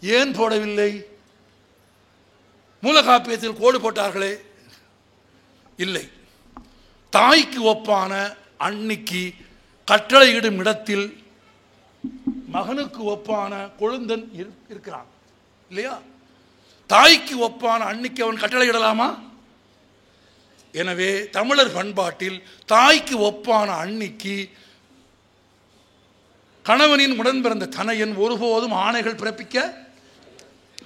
A: ஏன் போடவில்லை? மூல காப்பியத்தில் கோடு போட்டார்களே, இல்லை. தாய்க்கு ஒப்பான அன்னிக்கு கட்டளையிடும் இடத்தில் மகனுக்கு ஒப்பான கொழுந்தன் இருக்கிறான் இல்லையா? தாய்க்கு ஒப்பான அன்னிக்கு அவன் கட்டளையிடலாமா? எனவே தமிழர் பண்பாட்டில் தாய்க்கு ஒப்பான அன்னிக்கு கணவனின் உடன் பிறந்த தனையன் ஒருபோதும் ஆணைகள் பிறப்பிக்க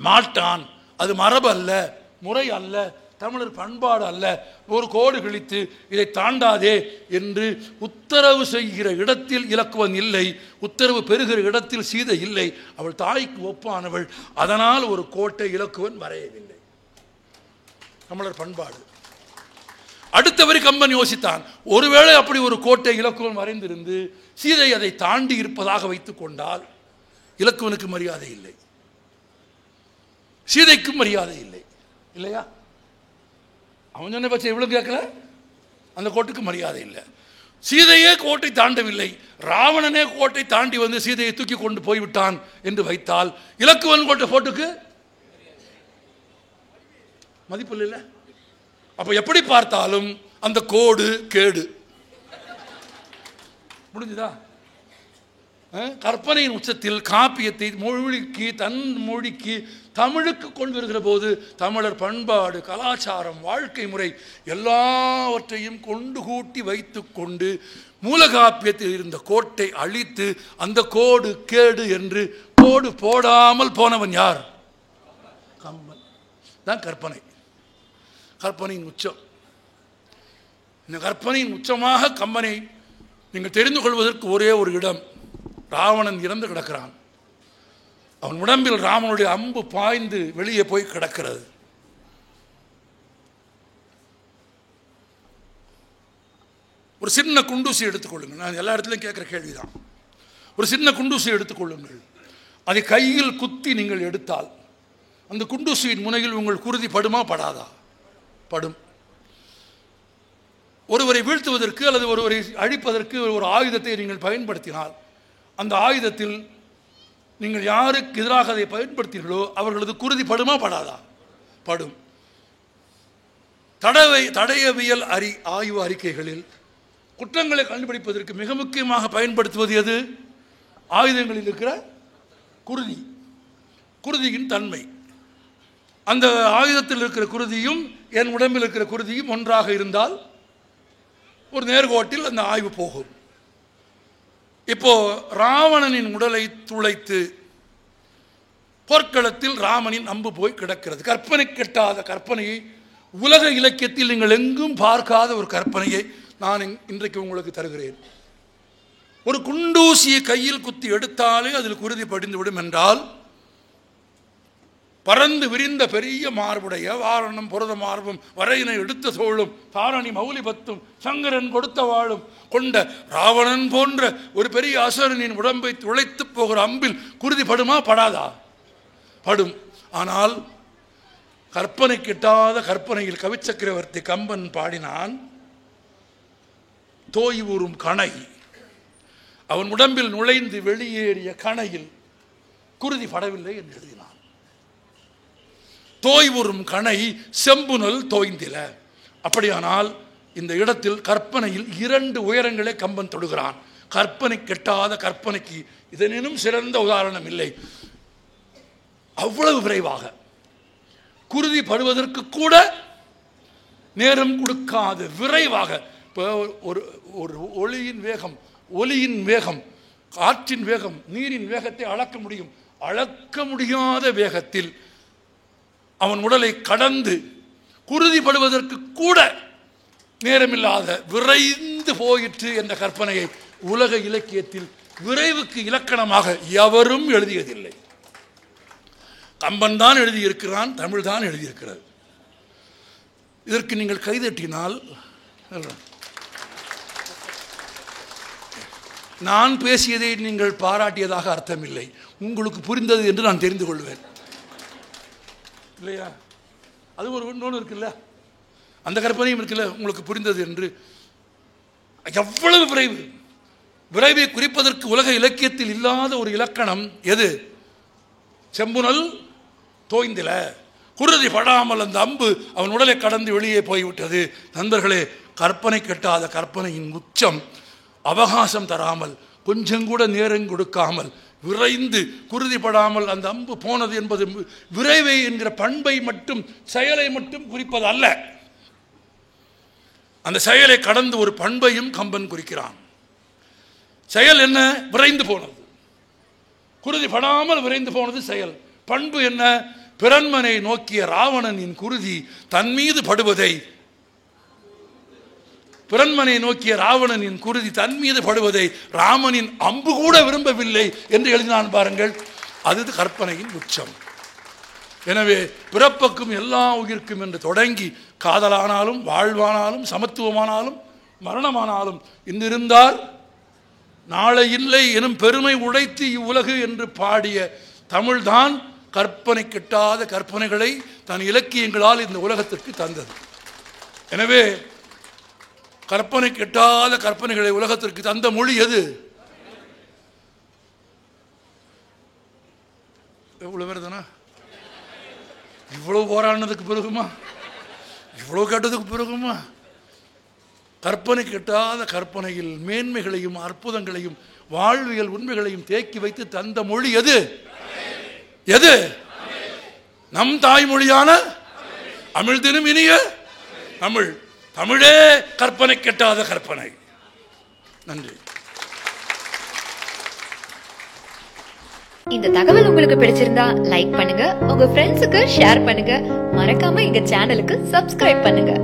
A: மாட்டான். அது மரபு அல்ல, முறை அல்ல, தமிழர் பண்பாடு அல்ல. ஒரு கோடு கிழித்து இதை தாண்டாதே என்று உத்தரவு செய்கிற இடத்தில் இலக்குவன் இல்லை, உத்தரவு பெறுகிற இடத்தில் சீதை இல்லை. அவள் தாய்க்கு ஒப்பானவள். அதனால் ஒரு கோட்டை இலக்குவன் வரையவில்லை. தமிழர் பண்பாடு. அடுத்தவரை கம்பன் யோசித்தான், ஒருவேளை அப்படி ஒரு கோட்டை இலக்குவன் வரைந்திருந்து சீதை அதை தாண்டி இருப்பதாக வைத்துக் கொண்டால் இலக்குவனுக்கு மரியாதை இல்லை, சீதைக்கும் மரியாதை இல்லை இல்லையா? அவன் சொன்ன பட்சம் இவ்வளவு கேட்கல, அந்த கோட்டுக்கு மரியாதை இல்லை. சீதையே கோட்டை தாண்டவில்லை, ராவணனே கோட்டை தாண்டி வந்து சீதையை தூக்கி கொண்டு போய்விட்டான் என்று வைத்தால் இலக்குவன் கோட்டை போட்டுக்கு மதிப்பு இல்லை. அப்ப எப்படி பார்த்தாலும் அந்த கோடு கேடு. முடிஞ்சுதா? கற்பனையின் உச்சத்தில் காப்பியத்தை மொழிக்கு தன் மொழிக்கு தமிழுக்கு கொண்டு வருகிற போது தமிழர் பண்பாடு, கலாச்சாரம், வாழ்க்கை முறை எல்லாவற்றையும் கொண்டு கூட்டி வைத்து கொண்டு மூலகாப்பியத்தில் இருந்த கோட்டை அழித்து அந்த கோடு கேடு என்று கோடு போடாமல் போனவன் யார்? கம்பன் தான். கற்பனை, கற்பனையின் உச்சம். இந்த கற்பனையின் உச்சமாக கம்பனை நீங்கள் தெரிந்து கொள்வதற்கு ஒரே ஒரு இடம். ராவணன் இறந்து கிடக்கிறான். அவன் உடம்பில் ராமனுடைய அம்பு பாய்ந்து வெளியே போய் கிடக்கிறது. ஒரு சின்ன குண்டூசி எடுத்துக்கொள்ளுங்கள். நான் எல்லா இடத்துலையும் கேட்குற கேள்விதான். ஒரு சின்ன குண்டூசி எடுத்துக்கொள்ளுங்கள். அதை கையில் குத்தி நீங்கள் எடுத்தால் அந்த குண்டூசியின் முனையில் உங்கள் குருதி படுமா படாதா? படும். ஒருவரை வீழ்த்துவதற்கு அல்லது ஒருவரை அழிப்பதற்கு ஒரு ஆயுதத்தை நீங்கள் பயன்படுத்தினால் அந்த ஆயுதத்தில் நீங்கள் யாருக்கு எதிராக அதை பயன்படுத்தீர்களோ அவர்களது குருதி படுமா படாதா? படும். தடயவியல் ஆய்வு அறிக்கைகளில் குற்றங்களை கண்டுபிடிப்பதற்கு மிக முக்கியமாக பயன்படுத்துவது எது? ஆயுதங்களில் இருக்கிற குருதி, குருதியின் தன்மை. அந்த ஆயுதத்தில் இருக்கிற குருதியும் என் உடம்பில் இருக்கிற குருதியும் ஒன்றாக இருந்தால் ஒரு நேர்கோட்டில் அந்த ஆய்வு போகும். இப்போ ராவணனின் உடலை துளைத்து போர்க்களத்தில் ராமனின் அம்பு போய் கிடக்கிறது. கற்பனை கெட்டாத கற்பனையை, உலக இலக்கியத்தில் நீங்கள் எங்கும் பார்க்காத ஒரு கற்பனையை நான் இன்றைக்கு உங்களுக்கு தருகிறேன். ஒரு குண்டூசியை கையில் குத்தி எடுத்தாலே அதில் குருதி படிந்துவிடும் என்றால், பறந்து விரிந்த பெரிய மார்புடைய வாரணம் புரத மார்பும் வரையினை எடுத்த தோளும் தாரணி மௌலி பத்தும் சங்கரன் கொடுத்த வாழும் கொண்ட ராவணன் போன்ற ஒரு பெரிய அசுரனின் உடம்பை துளைத்து போகிற அம்பில் குருதி படுமா? படாதா? படும். ஆனால் கற்பனை கிட்டாத கற்பனையில் கவிச்சக்கரவர்த்தி கம்பன் பாடினான், தோய் ஊறும் கணை, அவன் உடம்பில் நுழைந்து வெளியேறிய கணையில் குருதி படவில்லை என்று எழுதினான். தோய் ஊறும் கணை செம்புனல் தோய்ந்தில. அப்படியானால் இந்த இடத்தில் கற்பனையில் 2 உயரங்களை கம்பன் தொடுகிறான். கற்பனை கெட்டாத கற்பனைக்கு இதனினும் சிறந்த உதாரணம் இல்லை. அவ்வளவு விரைவாக குருதி படுவதற்கு கூட நேரம் கொடுக்காத விரைவாக, இப்போ ஒரு ஒளியின் வேகம், ஒலியின் வேகம், காற்றின் வேகம், நீரின் வேகத்தை அளக்க முடியும். அளக்க முடியாத வேகத்தில் அவன் உடலை கடந்து குருதி படுவதற்கு கூட நேரமில்லாத விரைந்து போயிற்று என்ற கற்பனையை உலக இலக்கியத்தில் விரைவுக்கு இலக்கணமாக எவரும் எழுதியதில்லை. கம்பன் தான் எழுதியிருக்கிறான், தமிழ் தான் எழுதியிருக்கிறது. இதற்கு நீங்கள் கைதட்டினால், நான் பேசியதை நீங்கள் பாராட்டியதாக அர்த்தமில்லை, உங்களுக்கு புரிந்தது என்று நான் தெரிந்து கொள்வேன். இல்லையா? அது ஒரு இன்னொன்று இருக்குல்ல, அந்த கற்பனையும் இருக்குல்ல, உங்களுக்கு புரிந்தது என்று. எவ்வளவு விரைவு! விரைவை குறிப்பதற்கு உலக இலக்கியத்தில் இல்லாத ஒரு இலக்கணம் எது? செம்புனல் தோய்ந்தில, குருதி படாமல் அந்த அம்பு அவன் உடலை கடந்து வெளியே போய்விட்டது. நண்பர்களே, கற்பனை கெட்டாத கற்பனையின் உச்சம் அவகாசம் தராமல், கொஞ்சம் கூட நேரம் கொடுக்காமல் விரைந்து குருதிப்படாமல் அந்த அம்பு போனது என்பது விரைவை என்கிற பண்பை மட்டும், செயலை மட்டும் குறிப்பது அல்ல. அந்த செயலை கடந்து ஒரு பண்பையும் கம்பன் குறிக்கிறான். செயல் என்ன? விரைந்து போனது. குருதி படாமல் விரைந்து போனது செயல். பண்பு என்ன? பிறன்மனை நோக்கிய ராவணனின் குருதி தன் மீது படுவதை, பிறன்மனை நோக்கிய ராவணனின் குருதி தன் மீது படுவதை ராமனின் அம்பு கூட விரும்பவில்லை என்று எழுதினான் பாருங்கள். அது கற்பனையின் உச்சம். எனவே பிறப்புக்கும் எல்லா உயிர்க்கும் என்று தொடங்கி, காதலானாலும் வாழ்வானாலும் சமத்துவமானாலும் மரணமானாலும் இன்றிருந்தால் நாளை இல்லை எனும் பெருமை உடைத்து இவ்வுலகு என்று பாடிய தமிழ்தான் கற்பனை கிட்டாத கற்பனைகளை தன் இலக்கியங்களால் இந்த உலகத்திற்கு தந்தது. எனவே கற்பனை கெட்டாத கற்பனைகளை உலகத்திற்கு தந்த மொழி எது? எவ்வளவு பேர் தானே? இவ்வளவு போராடினதுக்கு பிறகுமா, இவ்வளவு கேட்டதுக்கு பிறகுமா? கற்பனை கெட்டாத கற்பனையில் மேன்மைகளையும் அற்புதங்களையும் வாழ்வியல் உண்மைகளையும் தேக்கி வைத்து தந்த மொழி எது? எது? நம் தாய்மொழியான அமிழ்தினும் இனிய தமிழ். தமிழே கற்பனை கெட்டாத கற்பனை. நன்றி.
B: இந்த தகவல் உங்களுக்கு பிடிச்சிருந்தா லைக் பண்ணுங்க, உங்க ஃப்ரெண்ட்ஸுக்கு ஷேர் பண்ணுங்க, மறக்காம எங்க சேனலுக்கு சப்ஸ்கிரைப் பண்ணுங்க.